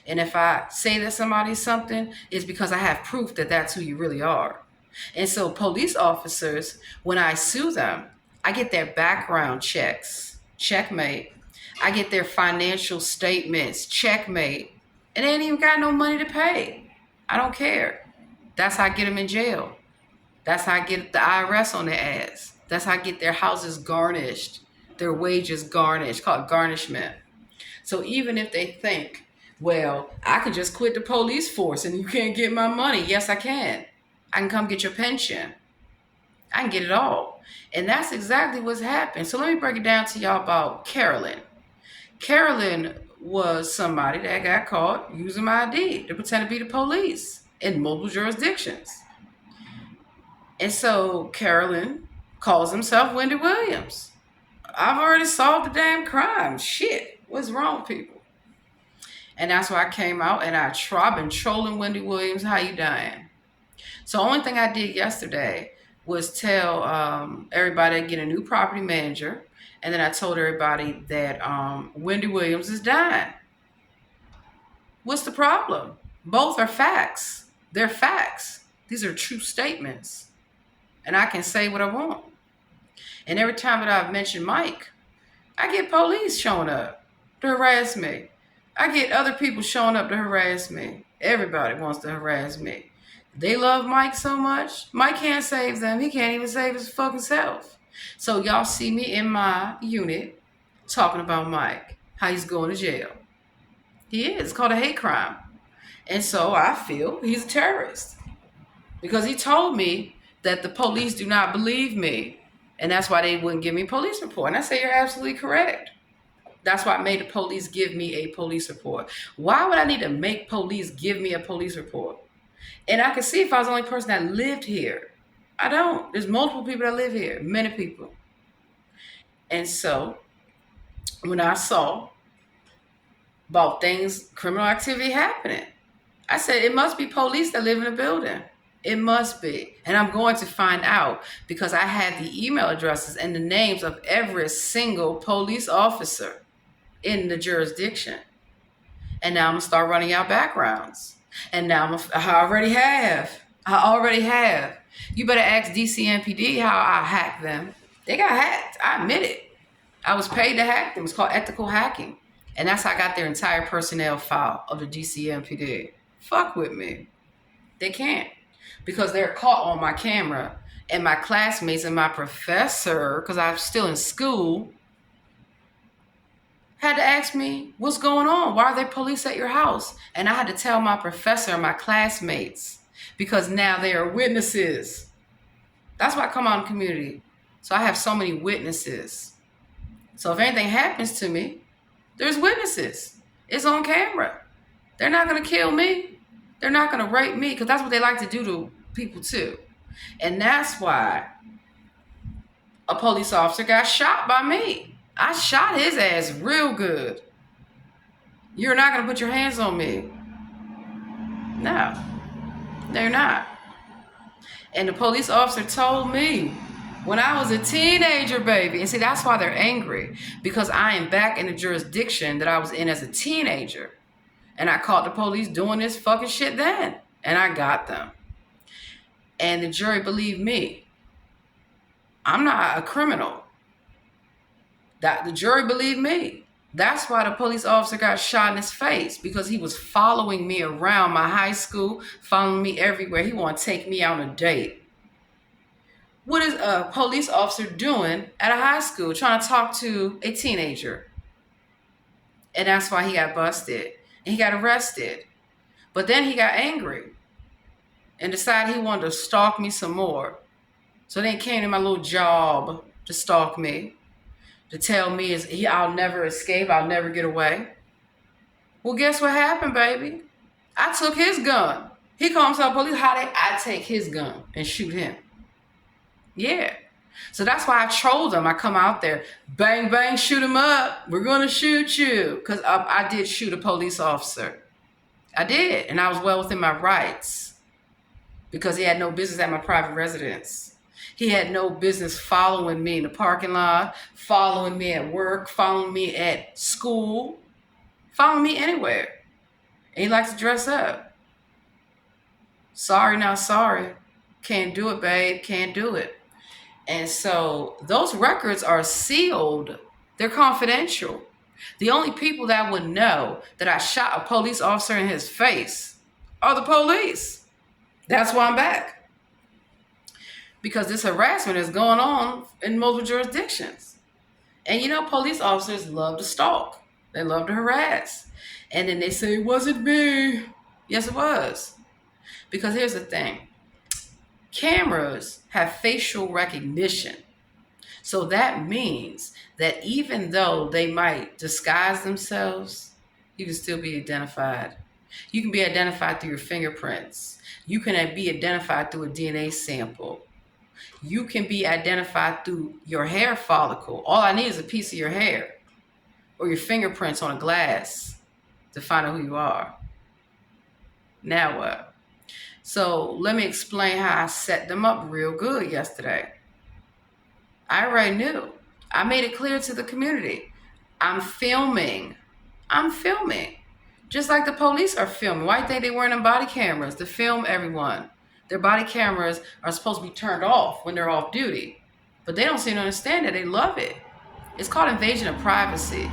And if I say that somebody's something, it's because I have proof that that's who you really are. And so police officers, when I sue them, I get their background checks, checkmate. I get their financial statements, checkmate. And they ain't even got no money to pay. I don't care. That's how I get them in jail. That's how I get the IRS on their ass. That's how I get their houses garnished, their wages garnished, called garnishment. So even if they think Well, I can just quit the police force and you can't get my money. Yes, I can. I can come get your pension. I can get it all. And that's exactly what's happened. So let me break it down to y'all about Carolyn. Carolyn was somebody that got caught using my ID to pretend to be the police in multiple jurisdictions. And so Carolyn calls himself Wendy Williams. I've already solved the damn crime. Shit. What's wrong with people? And that's why I came out and I've been trolling Wendy Williams. How you dying? So the only thing I did yesterday was tell everybody to get a new property manager. And then I told everybody that Wendy Williams is dying. What's the problem? Both are facts. They're facts. These are true statements. And I can say what I want. And every time that I've mentioned Mike, I get police showing up to harass me. I get other people showing up to harass me. Everybody wants to harass me. They love Mike so much. Mike can't save them. He can't even save his fucking self. So y'all see me in my unit talking about Mike, how he's going to jail. He is. It's called a hate crime. And so I feel he's a terrorist because he told me that the police do not believe me. And that's why they wouldn't give me a police report. And I say, you're absolutely correct. That's why I made the police give me a police report. Why would I need to make police give me a police report? And I could see if I was the only person that lived here. I don't. There's multiple people that live here, many people. And so when I saw about things, criminal activity happening, I said, it must be police that live in the building. It must be. And I'm going to find out because I had the email addresses and the names of every single police officer in the jurisdiction. And now I'm going to start running out backgrounds. And now I already have. You better ask DCMPD how I hacked them. They got hacked. I admit it. I was paid to hack them. It's called ethical hacking. And that's how I got their entire personnel file of the DCMPD. Fuck with me. They can't. Because they're caught on my camera. And my classmates and my professor, because I'm still in school, had to ask me, what's going on? Why are there police at your house? And I had to tell my professor and my classmates because now they are witnesses. That's why I come out in the community. So I have so many witnesses. So if anything happens to me, there's witnesses. It's on camera. They're not going to kill me. They're not going to rape me because that's what they like to do to people too. And that's why a police officer got shot by me. I shot his ass real good. You're not going to put your hands on me. No, they're not. And the police officer told me when I was a teenager, baby. And see, that's why they're angry. Because I am back in the jurisdiction that I was in as a teenager. And I caught the police doing this fucking shit then. And I got them. And the jury believed me. I'm not a criminal. That the jury believed me. That's why the police officer got shot in his face, because he was following me around my high school, following me everywhere. He wanted to take me out on a date. What is a police officer doing at a high school trying to talk to a teenager? And that's why he got busted and he got arrested. But then he got angry and decided he wanted to stalk me some more. So then he came to my little job to stalk me, to tell me I'll never escape, I'll never get away. Well, guess what happened, baby? I took his gun. He called himself police. I take his gun and shoot him. Yeah. So that's why I trolled him. I come out there, bang, bang, shoot him up. We're going to shoot you. Because I did shoot a police officer. I did. And I was well within my rights. Because he had no business at my private residence. He had no business following me in the parking lot, following me at work, following me at school, following me anywhere. And he likes to dress up. Sorry, not sorry. Can't do it, babe. Can't do it. And so those records are sealed. They're confidential. The only people that would know that I shot a police officer in his face are the police. That's why I'm back. Because this harassment is going on in multiple jurisdictions. And you know, police officers love to stalk. They love to harass. And then they say, it wasn't me. Yes, it was. Because here's the thing. Cameras have facial recognition. So that means that even though they might disguise themselves, you can still be identified. You can be identified through your fingerprints. You can be identified through a DNA sample. You can be identified through your hair follicle. All I need is a piece of your hair or your fingerprints on a glass to find out who you are. Now what? So let me explain how I set them up real good yesterday. I already knew. I made it clear to the community. I'm filming. Just like the police are filming. Why do you think they're wearing them body cameras? To film everyone. Their body cameras are supposed to be turned off when they're off duty. But they don't seem to understand that. They love it. It's called invasion of privacy.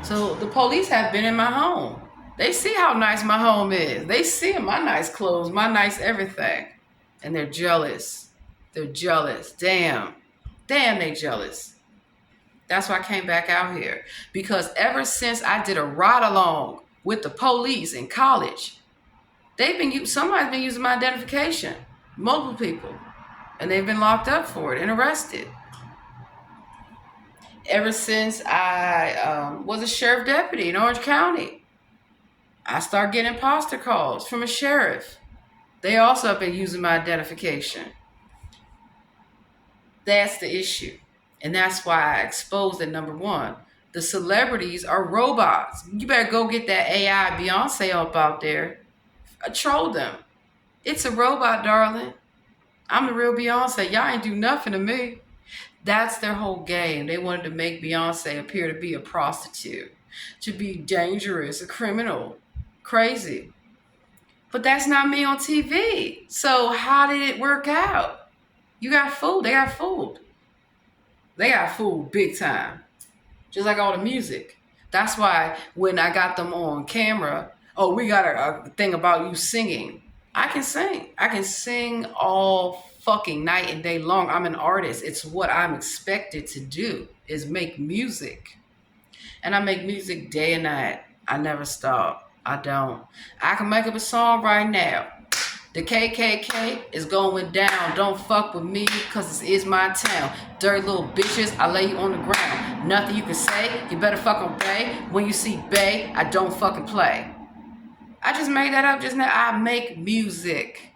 So the police have been in my home. They see how nice my home is. They see my nice clothes, my nice everything. And they're jealous. They're jealous. Damn, they jealous. That's why I came back out here. Because ever since I did a ride along with the police in college, somebody's been using my identification. Multiple people. And they've been locked up for it and arrested. Ever since I was a sheriff deputy in Orange County, I started getting imposter calls from a sheriff. They also have been using my identification. That's the issue. And that's why I exposed it. Number one, the celebrities are robots. You better go get that AI Beyonce up out there. Troll them. It's a robot, darling. I'm the real Beyonce. Y'all ain't do nothing to me. That's their whole game. They wanted to make Beyonce appear to be a prostitute, to be dangerous, a criminal, crazy. But that's not me on TV. So how did it work out? You got fooled. They got fooled. They got fooled big time. Just like all the music. That's why when I got them on camera, oh, we got a thing about you singing. I can sing. I can sing all fucking night and day long. I'm an artist. It's what I'm expected to do, is make music. And I make music day and night. I never stop. I don't. I can make up a song right now. The KKK is going down. Don't fuck with me, cause this is my town. Dirty little bitches, I lay you on the ground. Nothing you can say, you better fucking obey. When you see Bay, I don't fucking play. I just made that up just now. I make music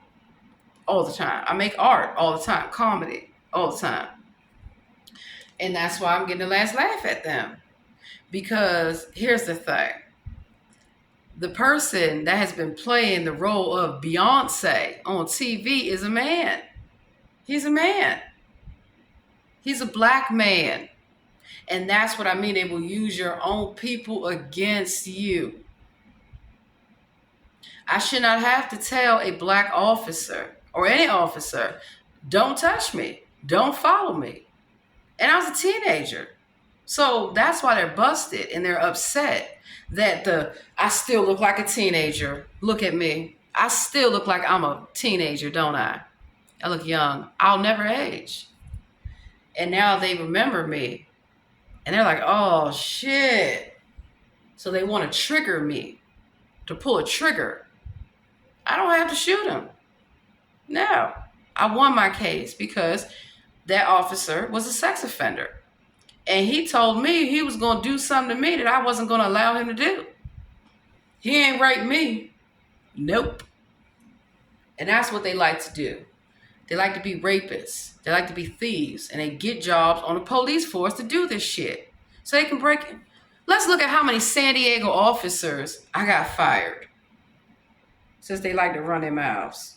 all the time. I make art all the time. Comedy all the time. And that's why I'm getting the last laugh at them. Because here's the thing. The person that has been playing the role of Beyonce on TV is a man. He's a man. He's a black man. And that's what I mean. They will use your own people against you. I should not have to tell a black officer or any officer, don't touch me, don't follow me. And I was a teenager. So that's why they're busted and they're upset that I still look like a teenager. Look at me. I still look like I'm a teenager, don't I? I look young. I'll never age. And now they remember me. And they're like, oh, shit. So they want to trigger me, to pull a trigger. I don't have to shoot them. No. I won my case because that officer was a sex offender. And he told me he was going to do something to me that I wasn't going to allow him to do. He ain't raped me. Nope. And that's what they like to do. They like to be rapists. They like to be thieves. And they get jobs on the police force to do this shit. So they can break it. Let's look at how many San Diego officers I got fired. Since they like to run their mouths.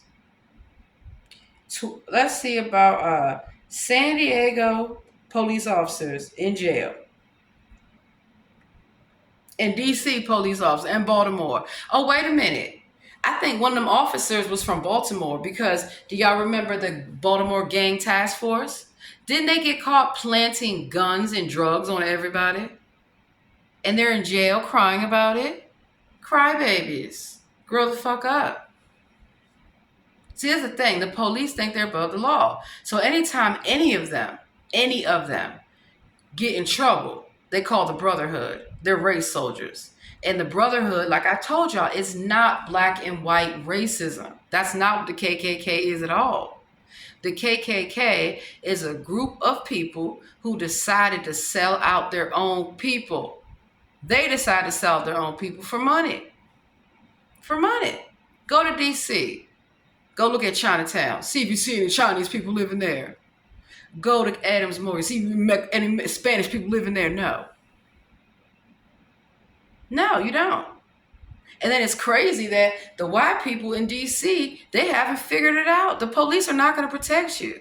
Let's see about San Diego police officers in jail. And DC police officers and Baltimore. Oh, wait a minute. I think one of them officers was from Baltimore because do y'all remember the Baltimore Gang Task Force? Didn't they get caught planting guns and drugs on everybody? And they're in jail crying about it? Crybabies. Grow the fuck up. See, here's the thing. The police think they're above the law. So anytime any of them get in trouble, They call the Brotherhood. They're race soldiers. And the Brotherhood, like I told y'all, is not black and white racism. That's not what the KKK is at all. The KKK is a group of people who decided to sell out their own people. They decided to sell their own people for money. For money. Go to DC. Go look at Chinatown. See if you see any Chinese people living there. Go to Adams Morgan. See if you met any Spanish people living there. No. No, you don't. And then it's crazy that the white people in DC, they haven't figured it out. The police are not going to protect you.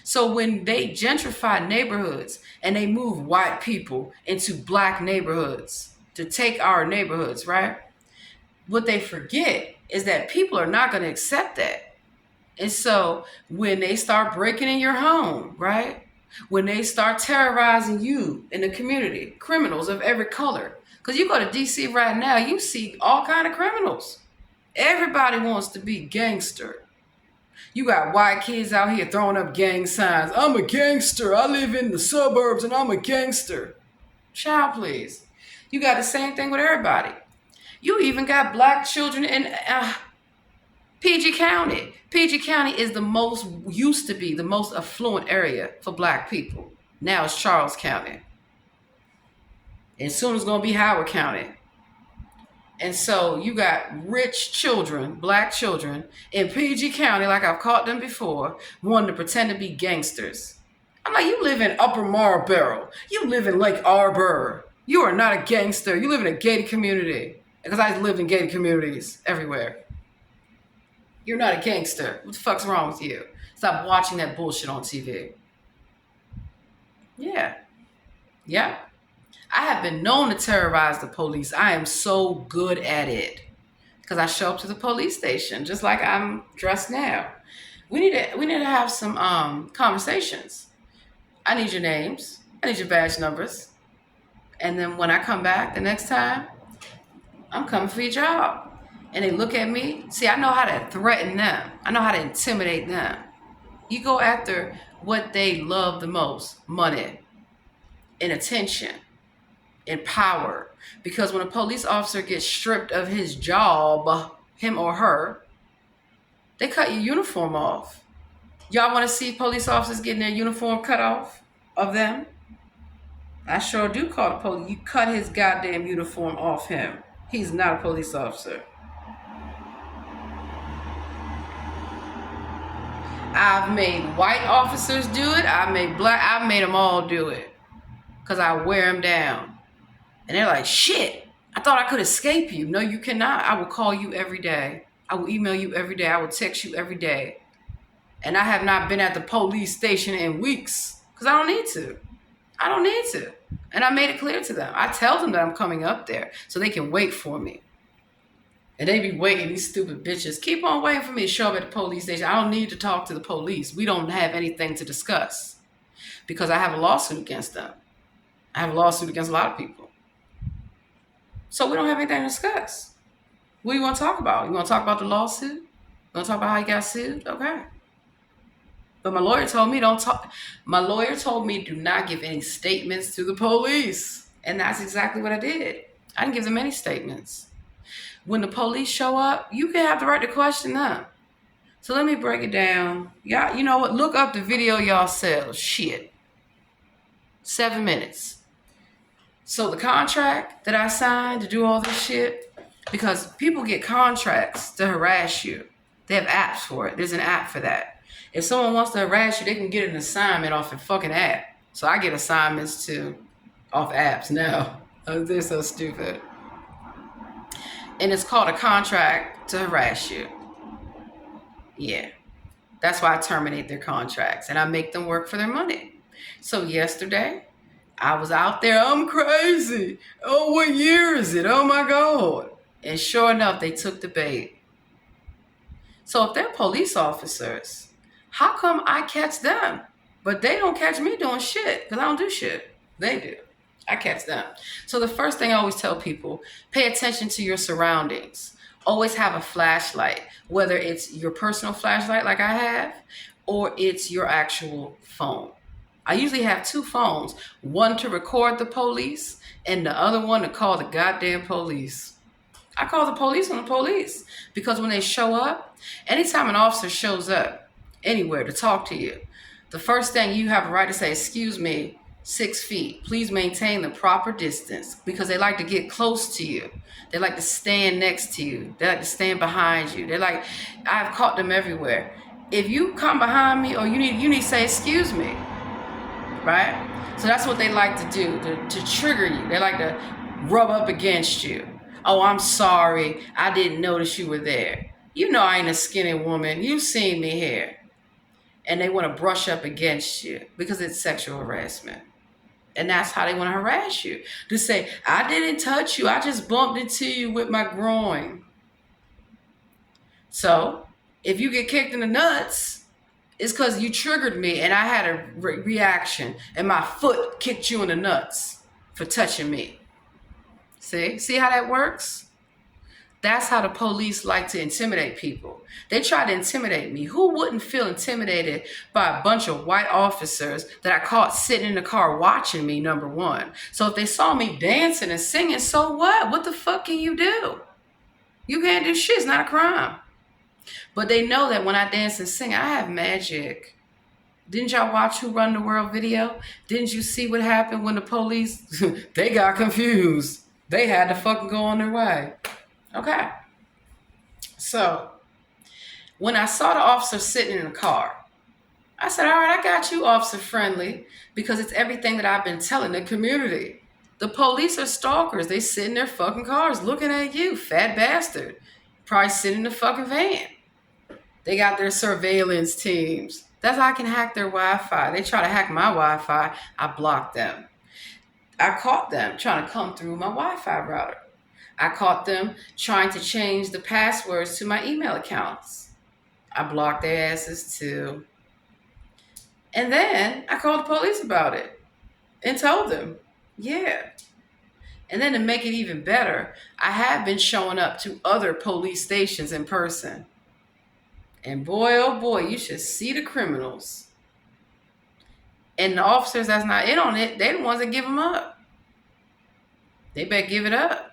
So when they gentrify neighborhoods and they move white people into black neighborhoods to take our neighborhoods, right? What they forget is that people are not going to accept that. And so when they start breaking in your home, right? When they start terrorizing you in the community, criminals of every color, because you go to DC right now, you see all kind of criminals. Everybody wants to be gangster. You got white kids out here throwing up gang signs. I'm a gangster. I live in the suburbs and I'm a gangster. Child, please. You got the same thing with everybody. You even got black children in PG County. PG County is used to be the most affluent area for black people. Now it's Charles County. And soon it's going to be Howard County. And so you got rich children, black children in PG County, like I've caught them before, wanting to pretend to be gangsters. I'm like, you live in Upper Marlboro. You live in Lake Arbor. You are not a gangster. You live in a gated community. Because I lived in gated communities everywhere. You're not a gangster. What the fuck's wrong with you? Stop watching that bullshit on TV. Yeah. Yeah. I have been known to terrorize the police. I am so good at it because I show up to the police station just like I'm dressed now. We need to have some conversations. I need your names. I need your badge numbers. And then when I come back the next time, I'm coming for your job. And they look at me. See, I know how to threaten them. I know how to intimidate them. You go after what they love the most, money and attention. And power. Because when a police officer gets stripped of his job, him or her, they cut your uniform off. Y'all want to see police officers getting their uniform cut off of them? I sure do call the police. You cut his goddamn uniform off him. He's not a police officer. I've made white officers do it. I've made them all do it. Because I wear them down. And they're like, shit, I thought I could escape you. No, you cannot. I will call you every day. I will email you every day. I will text you every day. And I have not been at the police station in weeks because I don't need to. I don't need to. And I made it clear to them. I tell them that I'm coming up there so they can wait for me. And they be waiting, these stupid bitches. Keep on waiting for me to show up at the police station. I don't need to talk to the police. We don't have anything to discuss because I have a lawsuit against them. I have a lawsuit against a lot of people. So we don't have anything to discuss. What do you want to talk about? You want to talk about the lawsuit? You want to talk about how you got sued? Okay. But my lawyer told me don't talk. My lawyer told me do not give any statements to the police. And that's exactly what I did. I didn't give them any statements. When the police show up, you can have the right to question them. So let me break it down. Y'all, you know what? Look up the video yourselves. Shit. 7 minutes. So the contract that I signed to do all this shit, because people get contracts to harass you. They have apps for it. There's an app for that. If someone wants to harass you, they can get an assignment off a fucking app. So I get assignments off apps now. They're so stupid. And it's called a contract to harass you. Yeah. That's why I terminate their contracts and I make them work for their money. So yesterday, I was out there, I'm crazy. Oh, what year is it? Oh my God. And sure enough, they took the bait. So if they're police officers, how come I catch them? But they don't catch me doing shit because I don't do shit. They do. I catch them. So the first thing I always tell people, pay attention to your surroundings. Always have a flashlight, whether it's your personal flashlight like I have, or it's your actual phone. I usually have two phones, one to record the police and the other one to call the goddamn police. I call the police on the police because when they show up, anytime an officer shows up anywhere to talk to you, the first thing you have a right to say, excuse me, 6 feet. Please maintain the proper distance, because they like to get close to you. They like to stand next to you. They like to stand behind you. I've caught them everywhere. If you come behind me or you need to say, excuse me, right? So that's what they like to do, to trigger you. They like to rub up against you. Oh, I'm sorry. I didn't notice you were there. You know I ain't a skinny woman. You've seen me here. And they want to brush up against you because it's sexual harassment. And that's how they want to harass you. To say, I didn't touch you. I just bumped into you with my groin. So if you get kicked in the nuts, it's because you triggered me and I had a reaction and my foot kicked you in the nuts for touching me. See how that works? That's how the police like to intimidate people. They try to intimidate me. Who wouldn't feel intimidated by a bunch of white officers that I caught sitting in the car watching me, number one? So if they saw me dancing and singing, so what? What the fuck can you do? You can't do shit. It's not a crime. But they know that when I dance and sing, I have magic. Didn't y'all watch Who Run the World video? Didn't you see what happened when the police, they got confused. They had to fucking go on their way. Okay. So when I saw the officer sitting in the car, I said, all right, I got you, Officer Friendly, because it's everything that I've been telling the community. The police are stalkers. They sit in their fucking cars looking at you, fat bastard. Probably sitting in the fucking van. They got their surveillance teams. That's how I can hack their Wi-Fi. They try to hack my Wi-Fi. I blocked them. I caught them trying to come through my Wi-Fi router. I caught them trying to change the passwords to my email accounts. I blocked their asses too. And then I called the police about it and told them, yeah. And then to make it even better, I have been showing up to other police stations in person. And boy, oh boy, you should see the criminals. And the officers that's not in on it, they're the ones that give them up. They better give it up.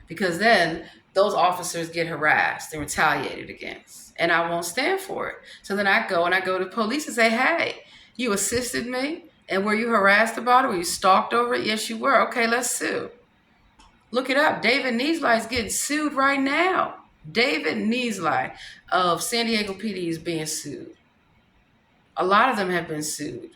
Because then those officers get harassed and retaliated against. And I won't stand for it. So then I go to police and say, hey, you assisted me? And were you harassed about it? Were you stalked over it? Yes, you were. Okay, let's sue. Look it up. David Neasley is getting sued right now. David Neasley of San Diego PD is being sued. A lot of them have been sued.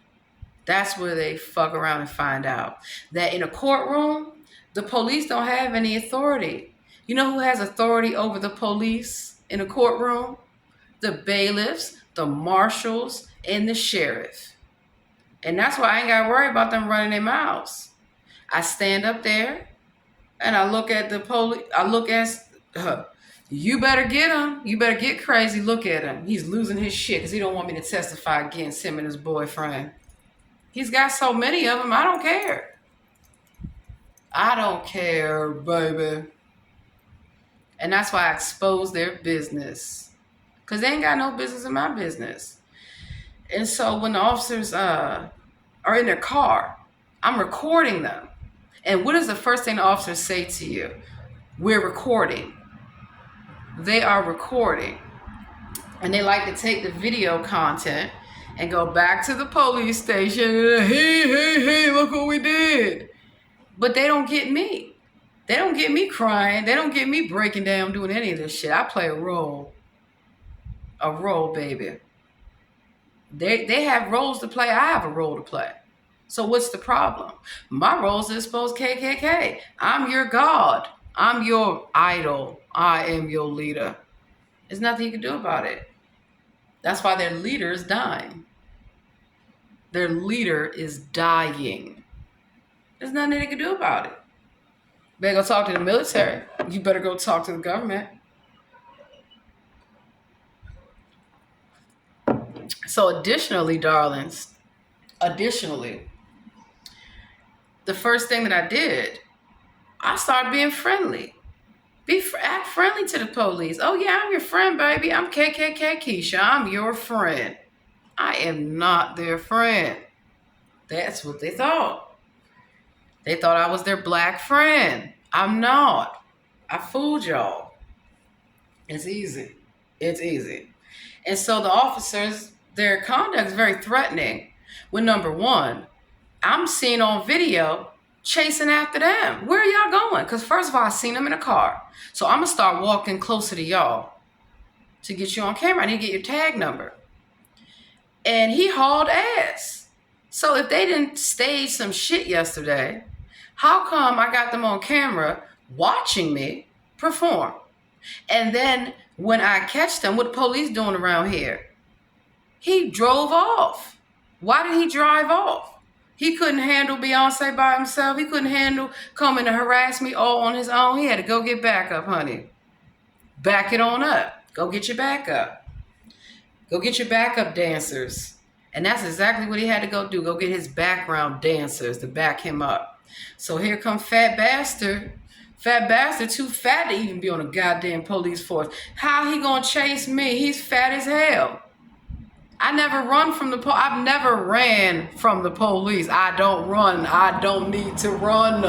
That's where they fuck around and find out that in a courtroom, the police don't have any authority. You know who has authority over the police in a courtroom? The bailiffs, the marshals, and the sheriff. And that's why I ain't got to worry about them running their mouths. I stand up there and I look at the police. I look at, you better get him. You better get crazy. Look at him. He's losing his shit because he don't want me to testify against him and his boyfriend. He's got so many of them. I don't care. I don't care, baby. And that's why I expose their business. Because they ain't got no business in my business. And so when the officers are in their car, I'm recording them. And what is the first thing the officers say to you? We're recording. They are recording. And they like to take the video content and go back to the police station. Hey, look what we did. But they don't get me. They don't get me crying. They don't get me breaking down, doing any of this shit. I play a role. A role, baby. They have roles to play. I have a role to play. So what's the problem? My role is to expose KKK. I'm your God. I'm your idol. I am your leader. There's nothing you can do about it. That's why their leader is dying. Their leader is dying. There's nothing they can do about it. Better go talk to the military. You better go talk to the government. So additionally, darlings, the first thing that I did, I started being friendly. Act friendly to the police. Oh yeah, I'm your friend, baby. I'm KKK Keisha. I'm your friend. I am not their friend. That's what they thought. They thought I was their black friend. I'm not. I fooled y'all. It's easy. It's easy. And so the officers, their conduct is very threatening. When number one, I'm seen on video chasing after them. Where are y'all going? Because first of all, I seen them in a car. So I'm going to start walking closer to y'all to get you on camera. I need to get your tag number. And he hauled ass. So if they didn't stage some shit yesterday, how come I got them on camera watching me perform? And then when I catch them, what the police doing around here? He drove off. Why did he drive off? He couldn't handle Beyonce by himself. He couldn't handle coming to harass me all on his own. He had to go get backup, honey. Back it on up. Go get your backup. Go get your backup dancers. And that's exactly what he had to go do. Go get his background dancers to back him up. So here come Fat Bastard. Fat Bastard too fat to even be on a goddamn police force. How he gonna chase me? He's fat as hell. I never run from the I've never ran from the police. I don't run. I don't need to run.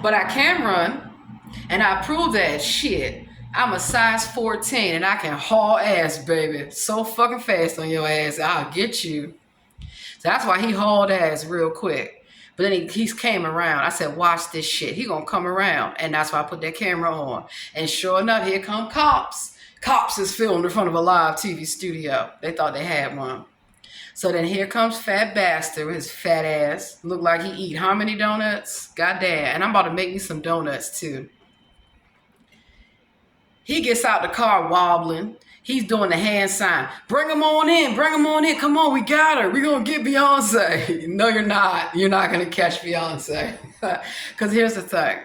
But I can run. And I prove that shit. I'm a size 14 and I can haul ass, baby. So fucking fast on your ass. I'll get you. So that's why he hauled ass real quick. But then he came around. I said, watch this shit. He gonna come around. And that's why I put that camera on. And sure enough, here come cops. Cops is filmed in front of a live TV studio. They thought they had one. So then here comes Fat Bastard with his fat ass. Look like he eat how many donuts? Goddamn. And I'm about to make me some donuts too. He gets out the car wobbling. He's doing the hand sign. Bring him on in. Bring him on in. Come on, we got her. We're going to get Beyonce. No, you're not. You're not going to catch Beyonce. Because here's the thing.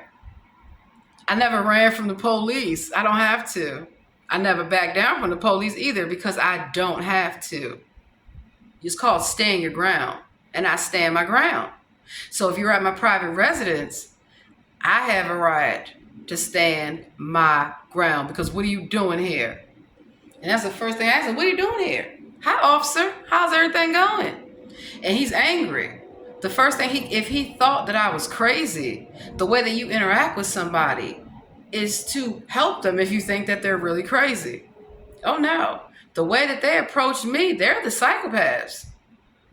I never ran from the police. I don't have to. I never back down from the police either because I don't have to. It's called stand your ground. And I stand my ground. So if you're at my private residence, I have a right to stand my ground because what are you doing here? And that's the first thing I asked him, what are you doing here? Hi, officer. How's everything going? And he's angry. The first thing, if he thought that I was crazy, the way that you interact with somebody is to help them if you think that they're really crazy. Oh, no. The way that they approached me, they're the psychopaths.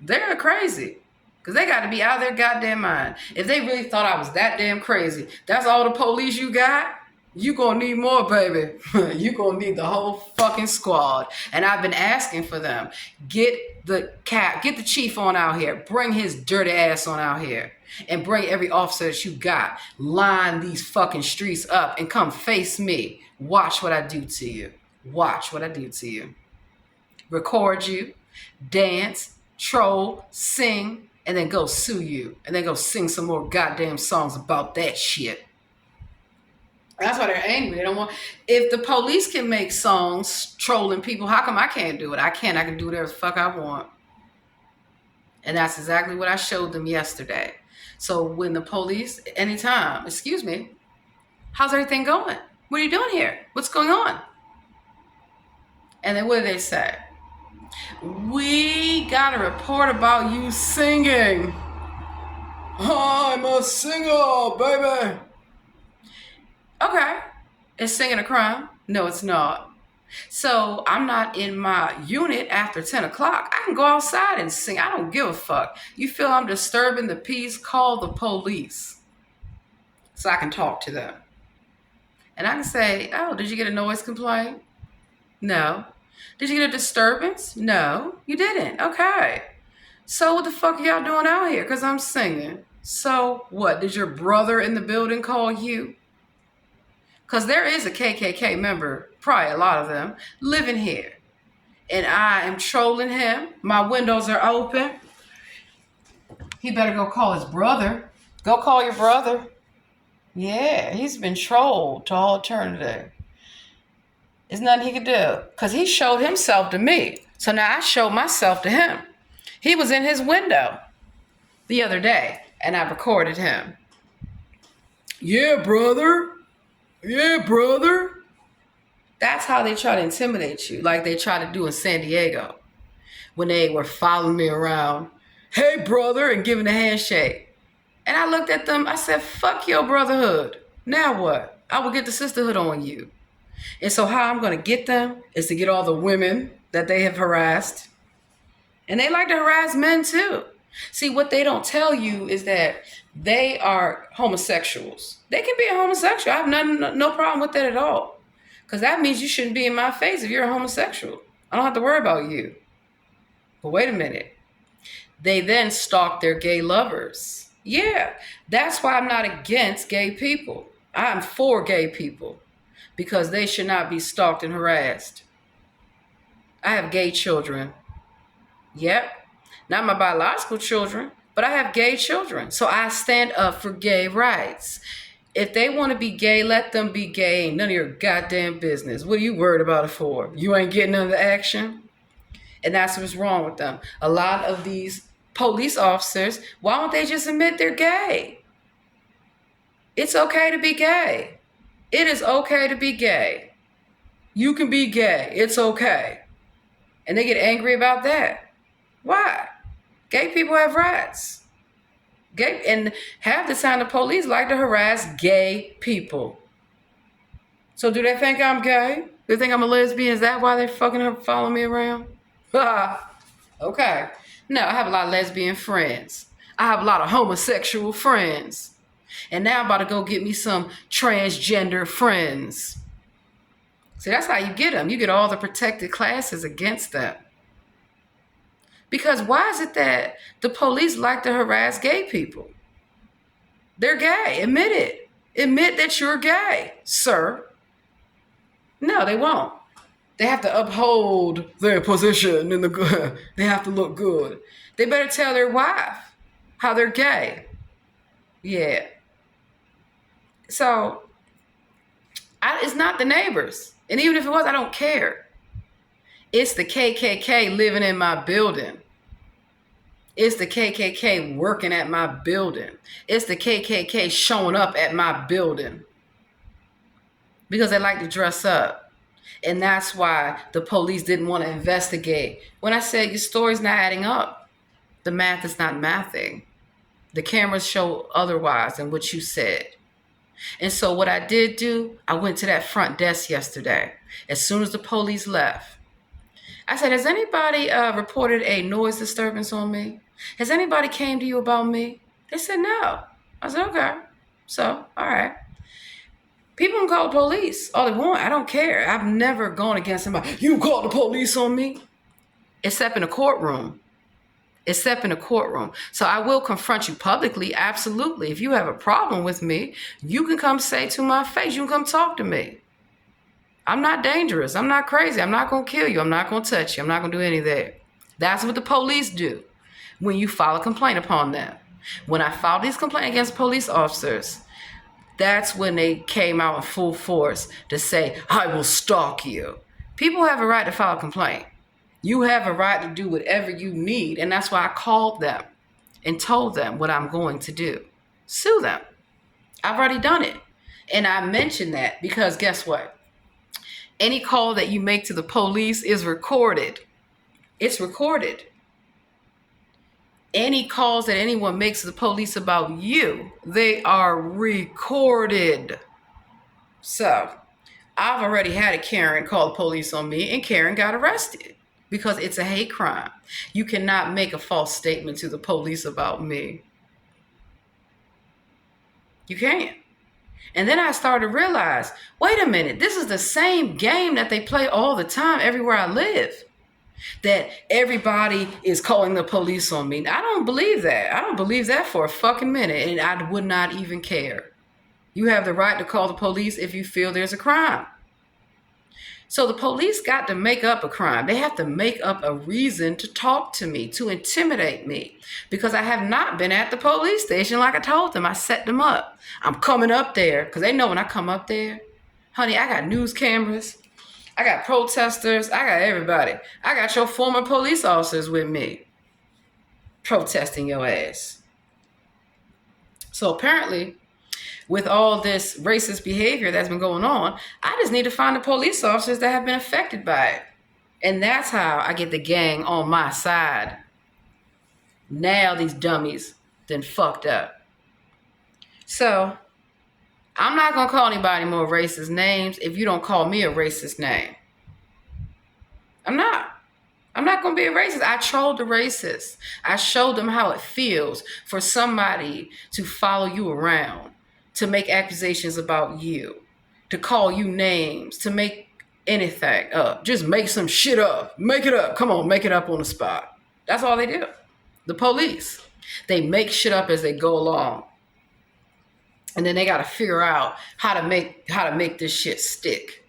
They're crazy. Because they got to be out of their goddamn mind. If they really thought I was that damn crazy, that's all the police you got? You gonna need more, baby. You gonna need the whole fucking squad. And I've been asking for them. Get the chief on out here. Bring his dirty ass on out here. And bring every officer that you got. Line these fucking streets up and come face me. Watch what I do to you. Watch what I do to you. Record you. Dance. Troll. Sing. And then go sue you. And then go sing some more goddamn songs about that shit. That's why they're angry. They don't want. If the police can make songs trolling people, how come I can't do it? I can. I can do whatever the fuck I want. And that's exactly what I showed them yesterday. So when the police, anytime, excuse me, how's everything going? What are you doing here? What's going on? And then what do they say? We got a report about you singing. I'm a singer, baby. Okay. Is singing a crime? No, it's not. So I'm not in my unit after 10 o'clock. I can go outside and sing. I don't give a fuck. You feel I'm disturbing the peace? Call the police so I can talk to them. And I can say, oh, did you get a noise complaint? No. Did you get a disturbance? No, you didn't. Okay. So what the fuck are y'all doing out here? Because I'm singing. So what? Did your brother in the building call you? Because there is a KKK member, probably a lot of them, living here. And I am trolling him. My windows are open. He better go call his brother. Go call your brother. Yeah, he's been trolled to all eternity. There's nothing he could do. Because he showed himself to me. So now I showed myself to him. He was in his window the other day. And I recorded him. Yeah, brother. Yeah, brother. That's how they try to intimidate you, like they try to do in San Diego. when they were following me around. Hey, brother, and giving a handshake. And I looked at them. I said, fuck your brotherhood. Now what? I will get the sisterhood on you. And so how I'm going to get them is to get all the women that they have harassed. And they like to harass men too. See, what they don't tell you is that they are homosexuals. They can be a homosexual. I have no problem with that at all. Because that means you shouldn't be in my face if you're a homosexual. I don't have to worry about you. But wait a minute. They then stalk their gay lovers. Yeah, that's why I'm not against gay people. I'm for gay people because they should not be stalked and harassed. I have gay children. Yep. Not my biological children, but I have gay children. So I stand up for gay rights. If they want to be gay, let them be gay. Ain't none of your goddamn business. What are you worried about it for? You ain't getting none of the action? And that's what's wrong with them. A lot of these police officers, why don't they just admit they're gay? It's okay to be gay. It is okay to be gay. You can be gay. It's okay. And they get angry about that. Why? Gay people have rights. Gay, and half the time the police like to harass gay people. So do they think I'm gay? Do they think I'm a lesbian? Is that why they're fucking following me around? Okay. No, I have a lot of lesbian friends. I have a lot of homosexual friends. And now I'm about to go get me some transgender friends. See, that's how you get them. You get all the protected classes against them. Because why is it that the police like to harass gay people? They're gay. Admit it. Admit that you're gay, sir. No, they won't. They have to uphold their position in the. They have to look good. They better tell their wife how they're gay. Yeah. So it's not the neighbors, and even if it was, I don't care. It's the KKK living in my building. It's the KKK working at my building. It's the KKK showing up at my building because they like to dress up. And that's why the police didn't want to investigate. When I said your story's not adding up, the math is not mathing. The cameras show otherwise than what you said. And so what I did do, I went to that front desk yesterday. As soon as the police left, I said, has anybody reported a noise disturbance on me? Has anybody came to you about me? They said no. I said, okay. So, all right. People can call the police all they want. I don't care. I've never gone against somebody. You call the police on me? Except in a courtroom. Except in a courtroom. So I will confront you publicly, absolutely. If you have a problem with me, you can come say to my face. You can come talk to me. I'm not dangerous. I'm not crazy. I'm not going to kill you. I'm not going to touch you. I'm not going to do any of that. That's what the police do when you file a complaint upon them. When I filed this complaint against police officers, that's when they came out in full force to say, I will stalk you. People have a right to file a complaint. You have a right to do whatever you need. And that's why I called them and told them what I'm going to do. Sue them. I've already done it. And I mentioned that because guess what? Any call that you make to the police is recorded. It's recorded. Any calls that anyone makes to the police about you, they are recorded. So I've already had a Karen call the police on me, and Karen got arrested because it's a hate crime. You cannot make a false statement to the police about me. You can't. And then I started to realize, wait a minute, this is the same game that they play all the time everywhere I live. That everybody is calling the police on me. I don't believe that. I don't believe that for a fucking minute. And I would not even care. You have the right to call the police if you feel there's a crime. So the police got to make up a crime. They have to make up a reason to talk to me, to intimidate me. Because I have not been at the police station like I told them. I set them up. I'm coming up there because they know when I come up there, honey, I got news cameras. I got protesters. I got everybody. I got your former police officers with me protesting your ass. So apparently, with all this racist behavior that's been going on, I just need to find the police officers that have been affected by it And that's how I get the gang on my side. Now these dummies then fucked up. So I'm not going to call anybody more racist names if you don't call me a racist name. I'm not. I'm not going to be a racist. I trolled the racists. I showed them how it feels for somebody to follow you around, to make accusations about you, to call you names, to make anything up. Just make some shit up. Make it up. Come on, make it up on the spot. That's all they do. The police. They make shit up as they go along. And then they got to figure out how to make this shit stick.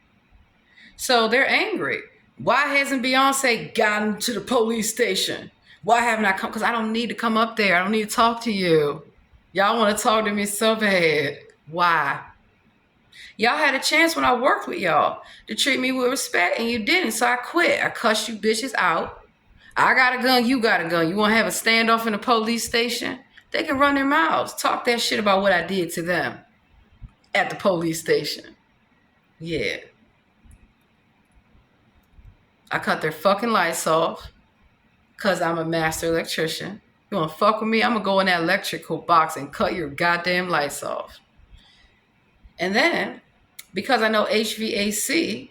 So they're angry. Why hasn't Beyonce gotten to the police station? Why haven't I come? Because I don't need to come up there. I don't need to talk to you. Y'all want to talk to me so bad. Why? Y'all had a chance when I worked with y'all to treat me with respect, and you didn't, so I quit. I cussed you bitches out. I got a gun, you got a gun. You want to have a standoff in the police station? They can run their mouths. Talk that shit about what I did to them at the police station. Yeah. I cut their fucking lights off because I'm a master electrician. You want to fuck with me? I'm going to go in that electrical box and cut your goddamn lights off. And then, because I know HVAC,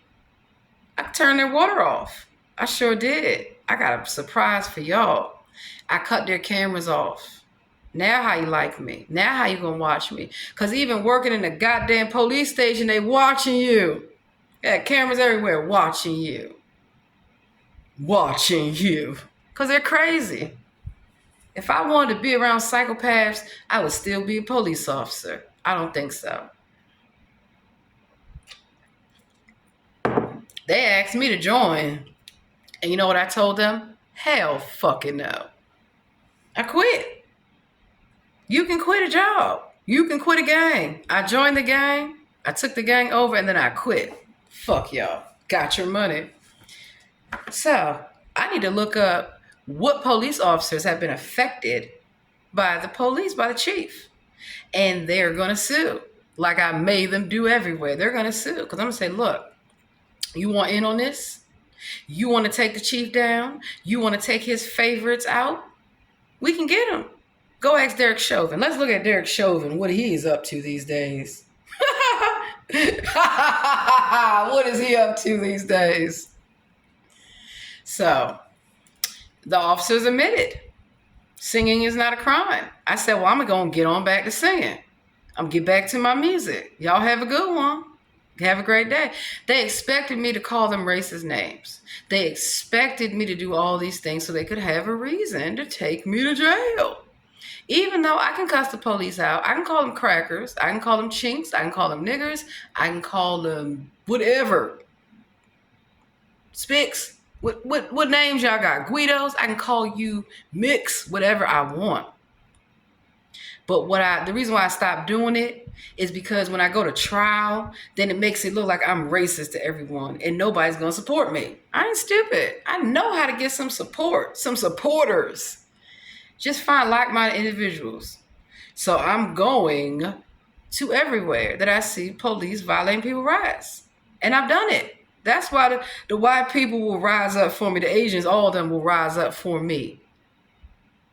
I turned their water off. I sure did. I got a surprise for y'all. I cut their cameras off. Now how you like me? Now how you gonna watch me? Because even working in the goddamn police station, they watching you. Got cameras everywhere watching you. Watching you. Because they're crazy. If I wanted to be around psychopaths, I would still be a police officer. I don't think so. They asked me to join. And you know what I told them? Hell fucking no. I quit. You can quit a job. You can quit a gang. I joined the gang. I took the gang over and then I quit. Fuck y'all. Got your money. So I need to look up what police officers have been affected by the police, by the chief. And they're going to sue. Like I made them do everywhere. They're going to sue. Because I'm going to say, look, you want in on this? You want to take the chief down? You want to take his favorites out? We can get him. Go ask Derek Chauvin. Let's look at Derek Chauvin, what he is up to these days. What is he up to these days? So, the officers admitted singing is not a crime. I said, well, I'm going to get on back to singing. I'm going to get back to my music. Y'all have a good one. Have a great day. They expected me to call them racist names. They expected me to do all these things so they could have a reason to take me to jail. Even though I can cuss the police out, I can call them crackers, I can call them chinks, I can call them niggers, I can call them whatever. Spicks, what names y'all got? Guidos, I can call you Mix, whatever I want. But the reason why I stopped doing it is because when I go to trial, then it makes it look like I'm racist to everyone and nobody's going to support me. I ain't stupid. I know how to get some support, some supporters. Just find like-minded individuals. So I'm going to everywhere that I see police violating people's rights. And I've done it. That's why the white people will rise up for me. The Asians, all of them will rise up for me.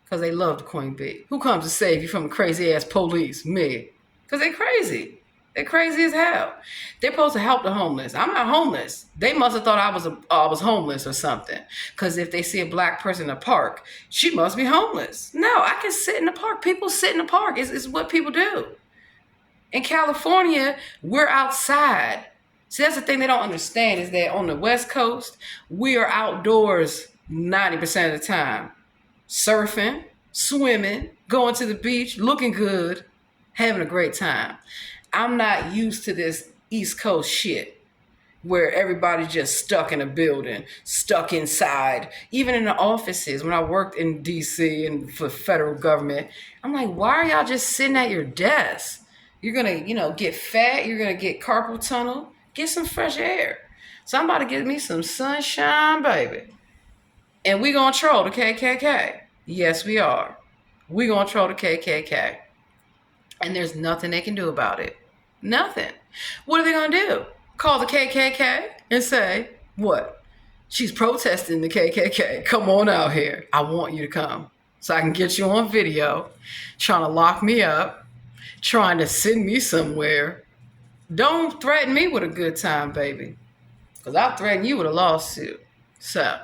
Because they love the Queen Bee. Who comes to save you from the crazy-ass police? Me. Because they're crazy. They're crazy as hell. They're supposed to help the homeless. I'm not homeless. They must have thought I was homeless or something. Because if they see a black person in the park, she must be homeless. No, I can sit in the park. People sit in the park. It's what people do. In California, we're outside. See, that's the thing they don't understand is that on the West Coast, we are outdoors 90% of the time. Surfing, swimming, going to the beach, looking good, having a great time. I'm not used to this East Coast shit where everybody's just stuck in a building, stuck inside. Even in the offices, when I worked in DC and for federal government, I'm like, why are y'all just sitting at your desk? You're going to, get fat. You're going to get carpal tunnel. Get some fresh air. So I'm about to get me some sunshine, baby. And we going to troll the KKK. Yes, we are. We going to troll the KKK. And there's nothing they can do about it. Nothing. What are they going to do? Call the KKK and say, what? She's protesting the KKK. Come on out here. I want you to come so I can get you on video, trying to lock me up, trying to send me somewhere. Don't threaten me with a good time, baby, because I'll threaten you with a lawsuit. So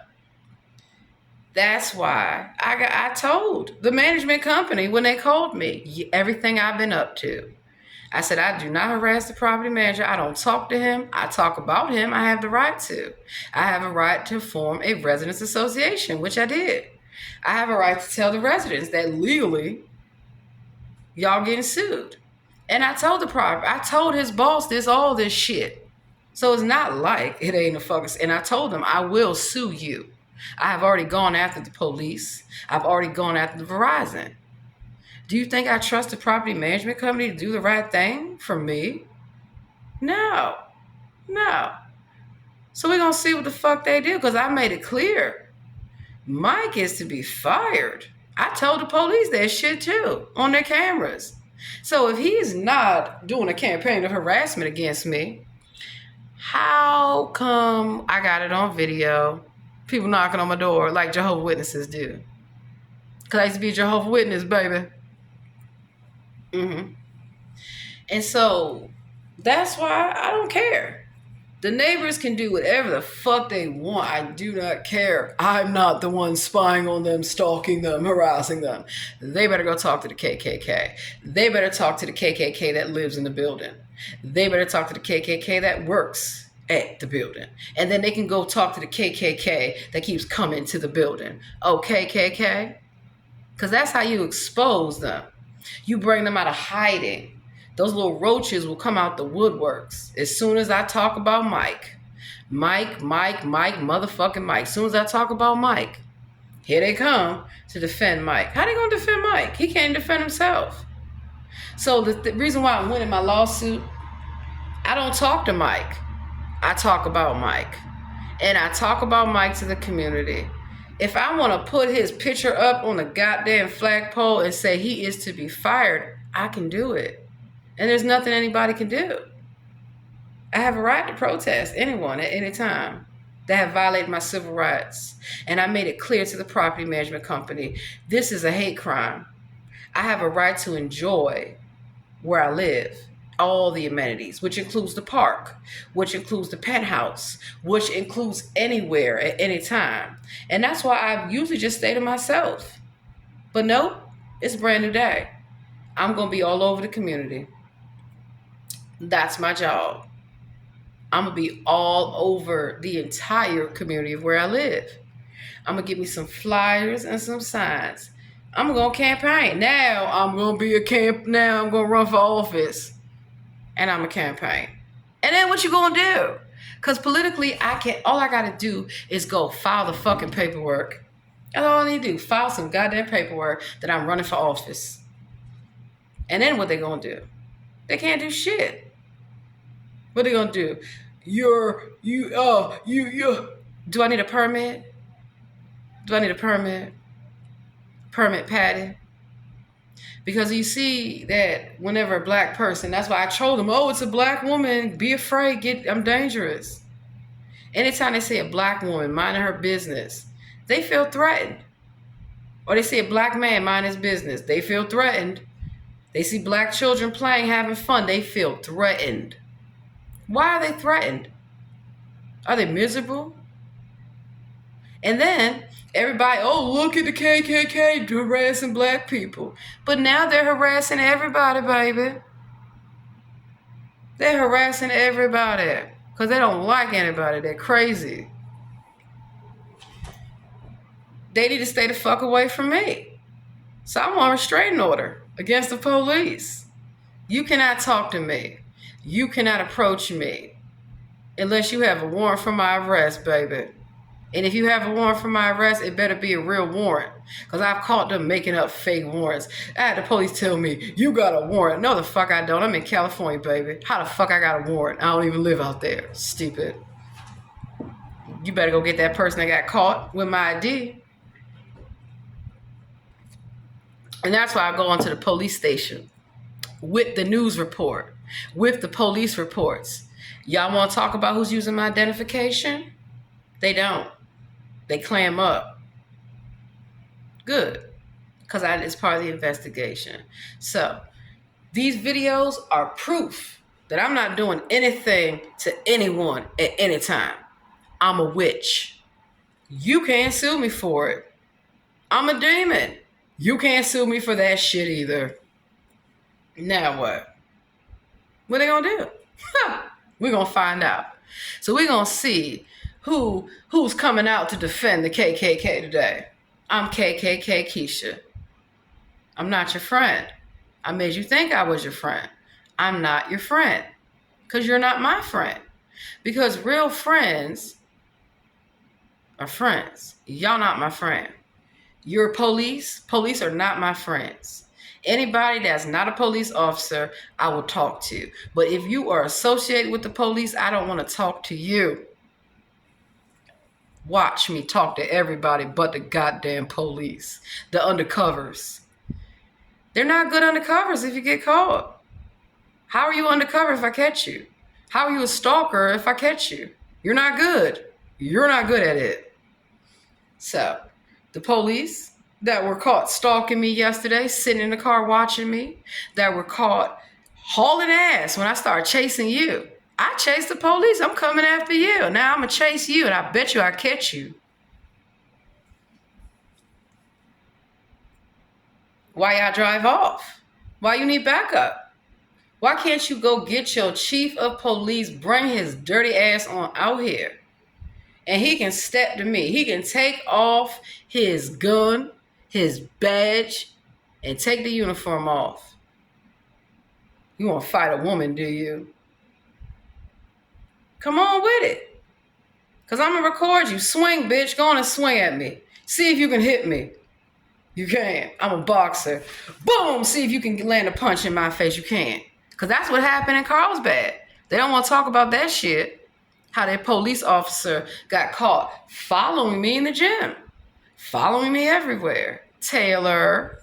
that's why I told the management company when they called me everything I've been up to. I said, I do not harass the property manager. I don't talk to him. I talk about him. I have the right to. I have a right to form a residents association, which I did. I have a right to tell the residents that legally y'all getting sued. And I told his boss all this shit. So it's not like it ain't a fucking, and I told him I will sue you. I have already gone after the police. I've already gone after the Verizon. Do you think I trust the property management company to do the right thing for me? No. So we're going to see what the fuck they do, because I made it clear. Mike is to be fired. I told the police that shit too on their cameras. So if he's not doing a campaign of harassment against me, how come I got it on video? People knocking on my door like Jehovah's Witnesses do. Because I used to be a Jehovah's Witness, baby. And so that's why I don't care. The neighbors can do whatever the fuck they want. I do not care. I'm not the one spying on them, stalking them, harassing them. They better go talk to the KKK. They better talk to the KKK that lives in the building. They better talk to the KKK that works at the building. And then they can go talk to the KKK that keeps coming to the building. Oh, KKK? Because that's how you expose them. You bring them out of hiding. Those little roaches will come out the woodworks as soon as I talk about Mike. Mike, motherfucking Mike. As soon as I talk about Mike, here they come to defend Mike. How they gonna defend Mike? He can't defend himself. So the reason why I'm winning my lawsuit, I don't talk to Mike. I talk about Mike. And I talk about Mike to the community. If I want to put his picture up on the goddamn flagpole and say he is to be fired, I can do it. And there's nothing anybody can do. I have a right to protest anyone at any time that have violated my civil rights. And I made it clear to the property management company, this is a hate crime. I have a right to enjoy where I live, all the amenities, which includes the park, which includes the penthouse, which includes anywhere at any time. And that's why I usually just stay to myself. But nope, it's a brand new day. I'm going to be all over the community. That's my job. I'm going to be all over the entire community of where I live. I'm going to get me some flyers and some signs. I'm going to campaign. Now I'm going to run for office. And I'm a campaign. And then what you going to do? Because politically, all I got to do is go file the fucking paperwork. That's all I need to do. File some goddamn paperwork that I'm running for office. And then what they going to do? They can't do shit. What are they going to do? Do I need a permit? Permit Patty? Because you see that whenever a black person, that's why I told them, oh, it's a black woman, be afraid, I'm dangerous. Anytime they see a black woman minding her business, they feel threatened. Or they see a black man mind his business, they feel threatened. They see black children playing, having fun, they feel threatened. Why are they threatened? Are they miserable? And then everybody, oh, look at the KKK harassing black people. But now they're harassing everybody, baby. They're harassing everybody because they don't like anybody. They're crazy. They need to stay the fuck away from me. So I'm on a restraining order against the police. You cannot talk to me. You cannot approach me unless you have a warrant for my arrest, baby. And if you have a warrant for my arrest, it better be a real warrant. Because I've caught them making up fake warrants. I had the police tell me, you got a warrant. No, the fuck I don't. I'm in California, baby. How the fuck I got a warrant? I don't even live out there. Stupid. You better go get that person that got caught with my ID. And that's why I go onto the police station with the news report, with the police reports. Y'all want to talk about who's using my identification? They don't. They clam up. Good. Because it's part of the investigation. So these videos are proof that I'm not doing anything to anyone at any time. I'm a witch. You can't sue me for it. I'm a demon. You can't sue me for that shit either. Now what? What they gonna do? We're gonna find out. So we're gonna see who's coming out to defend the KKK today. I'm KKK Keisha. I'm not your friend. I made you think I was your friend. I'm not your friend. Because you're not my friend. Because real friends are friends. Y'all not my friend. You're police. Police are not my friends. Anybody that's not a police officer, I will talk to. But if you are associated with the police, I don't want to talk to you. Watch me talk to everybody but the goddamn police. The undercovers. They're not good undercovers if you get caught. How are you undercover if I catch you? How are you a stalker if I catch you? You're not good. You're not good at it. So, the police that were caught stalking me yesterday, sitting in the car watching me, that were caught hauling ass when I started chasing you. I chased the police. I'm coming after you. Now I'm going to chase you, and I bet you I catch you. Why y'all drive off? Why you need backup? Why can't you go get your chief of police, bring his dirty ass on out here, and he can step to me. He can take off his gun, his badge, and take the uniform off. You want to fight a woman, do you? Come on with it. Because I'm going to record you. Swing, bitch. Go on and swing at me. See if you can hit me. You can. I'm a boxer. Boom! See if you can land a punch in my face. You can. Because that's what happened in Carlsbad. They don't want to talk about that shit. How that police officer got caught following me in the gym. Following me everywhere. Taylor.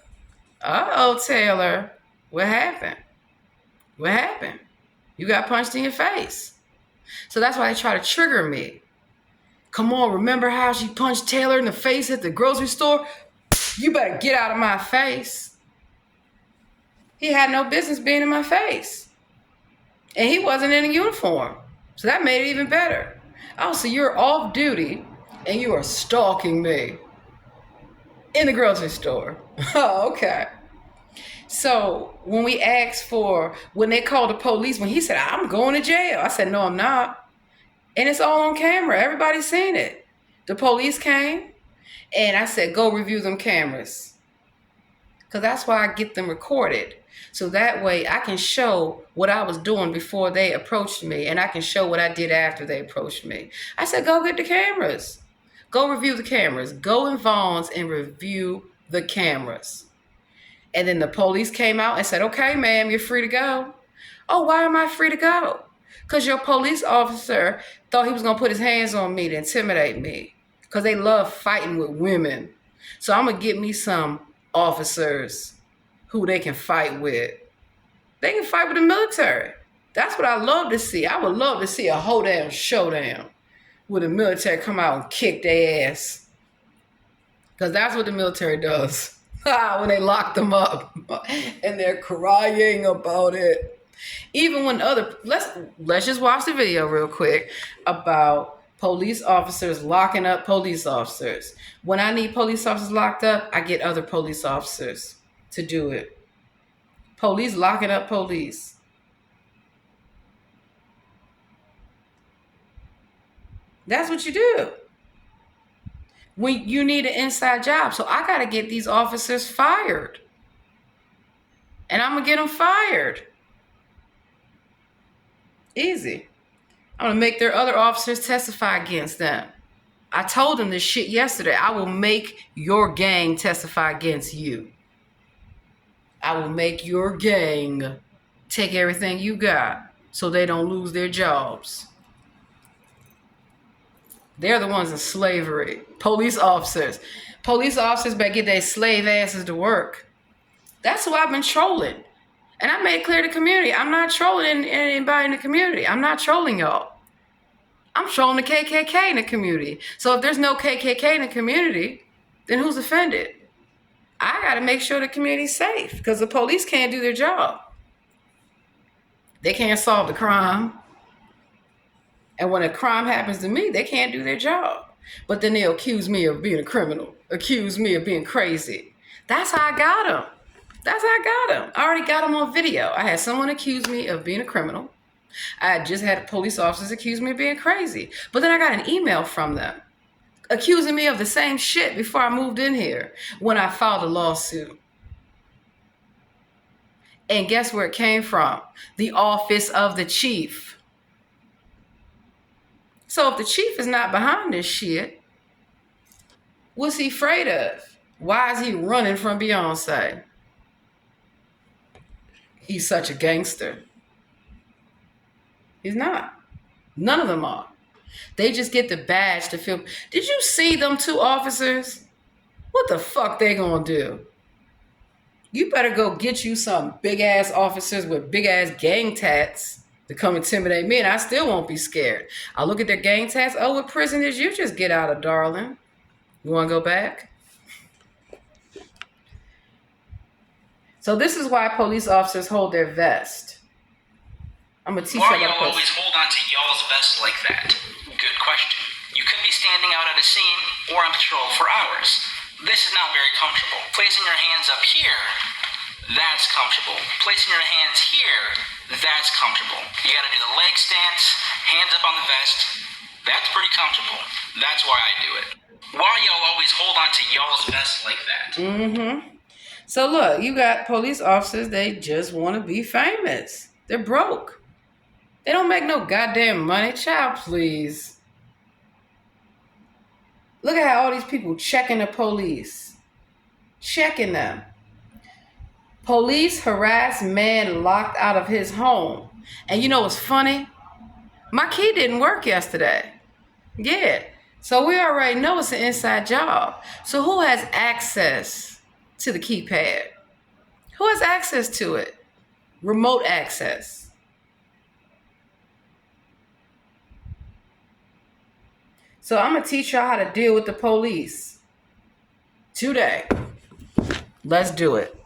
Uh-oh, Taylor. What happened? What happened? You got punched in your face. So that's why they try to trigger me. Come on, remember how she punched Taylor in the face at the grocery store? You better get out of my face. He had no business being in my face. And he wasn't in a uniform. So that made it even better. Oh, so you're off duty and you are stalking me in the grocery store. Oh, okay. So when they called the police, when he said, I'm going to jail, I said, no, I'm not. And it's all on camera. Everybody's seen it. The police came and I said, go review them cameras. Because that's why I get them recorded. So that way I can show what I was doing before they approached me, and I can show what I did after they approached me. I said, go get the cameras. Go review the cameras. Go in Vaughn's and review the cameras. And then the police came out and said, okay, ma'am, you're free to go. Oh, why am I free to go? Because your police officer thought he was going to put his hands on me to intimidate me. Because they love fighting with women. So I'm going to get me some officers who they can fight with. They can fight with the military. That's what I love to see. I would love to see a hoedown showdown where the military come out and kick their ass. Because that's what the military does when they lock them up and they're crying about it. Even when let's just watch the video real quick about police officers locking up police officers. When I need police officers locked up, I get other police officers to do it. Police locking up police. That's what you do when you need an inside job. So I got to get these officers fired. And I'm going to get them fired. Easy. I'm going to make their other officers testify against them. I told them this shit yesterday. I will make your gang testify against you. I will make your gang take everything you got so they don't lose their jobs. They're the ones in slavery. Police officers. Police officers better get their slave asses to work. That's who I've been trolling. And I made it clear to the community. I'm not trolling anybody in the community. I'm not trolling y'all. I'm showing the KKK in the community. So if there's no KKK in the community, then who's offended? I got to make sure the community's safe because the police can't do their job. They can't solve the crime. And when a crime happens to me, they can't do their job. But then they'll accuse me of being a criminal, accuse me of being crazy. That's how I got them. That's how I got them. I already got them on video. I had someone accuse me of being a criminal. I had just had police officers accuse me of being crazy. But then I got an email from them accusing me of the same shit before I moved in here when I filed a lawsuit. And guess where it came from? The office of the chief. So if the chief is not behind this shit, what's he afraid of? Why is he running from Beyonce? He's such a gangster. He's not. None of them are. They just get the badge to feel. Did you see them two officers? What the fuck they gonna do? You better go get you some big ass officers with big ass gang tats to come intimidate me, and I still won't be scared. I'll look at their gang tats. Oh, what prison did you just get out of, darling? You wanna go back? So this is why police officers hold their vest. I'm gonna teach you Why about y'all always hold on to y'all's vest like that? Good question. You could be standing out at a scene or on patrol for hours. This is not very comfortable. Placing your hands up here, that's comfortable. Placing your hands here, that's comfortable. You gotta do the leg stance, hands up on the vest. That's pretty comfortable. That's why I do it. Why y'all always hold on to y'all's vest like that? So look, you got police officers, they just want to be famous. They're broke. They don't make no goddamn money. Child, please. Look at how all these people checking the police. Checking them. Police harass man locked out of his home. And you know what's funny? My key didn't work yesterday. Yeah. So we already know it's an inside job. So who has access to the keypad? Who has access to it? Remote access. So I'm going to teach y'all how to deal with the police today. Let's do it.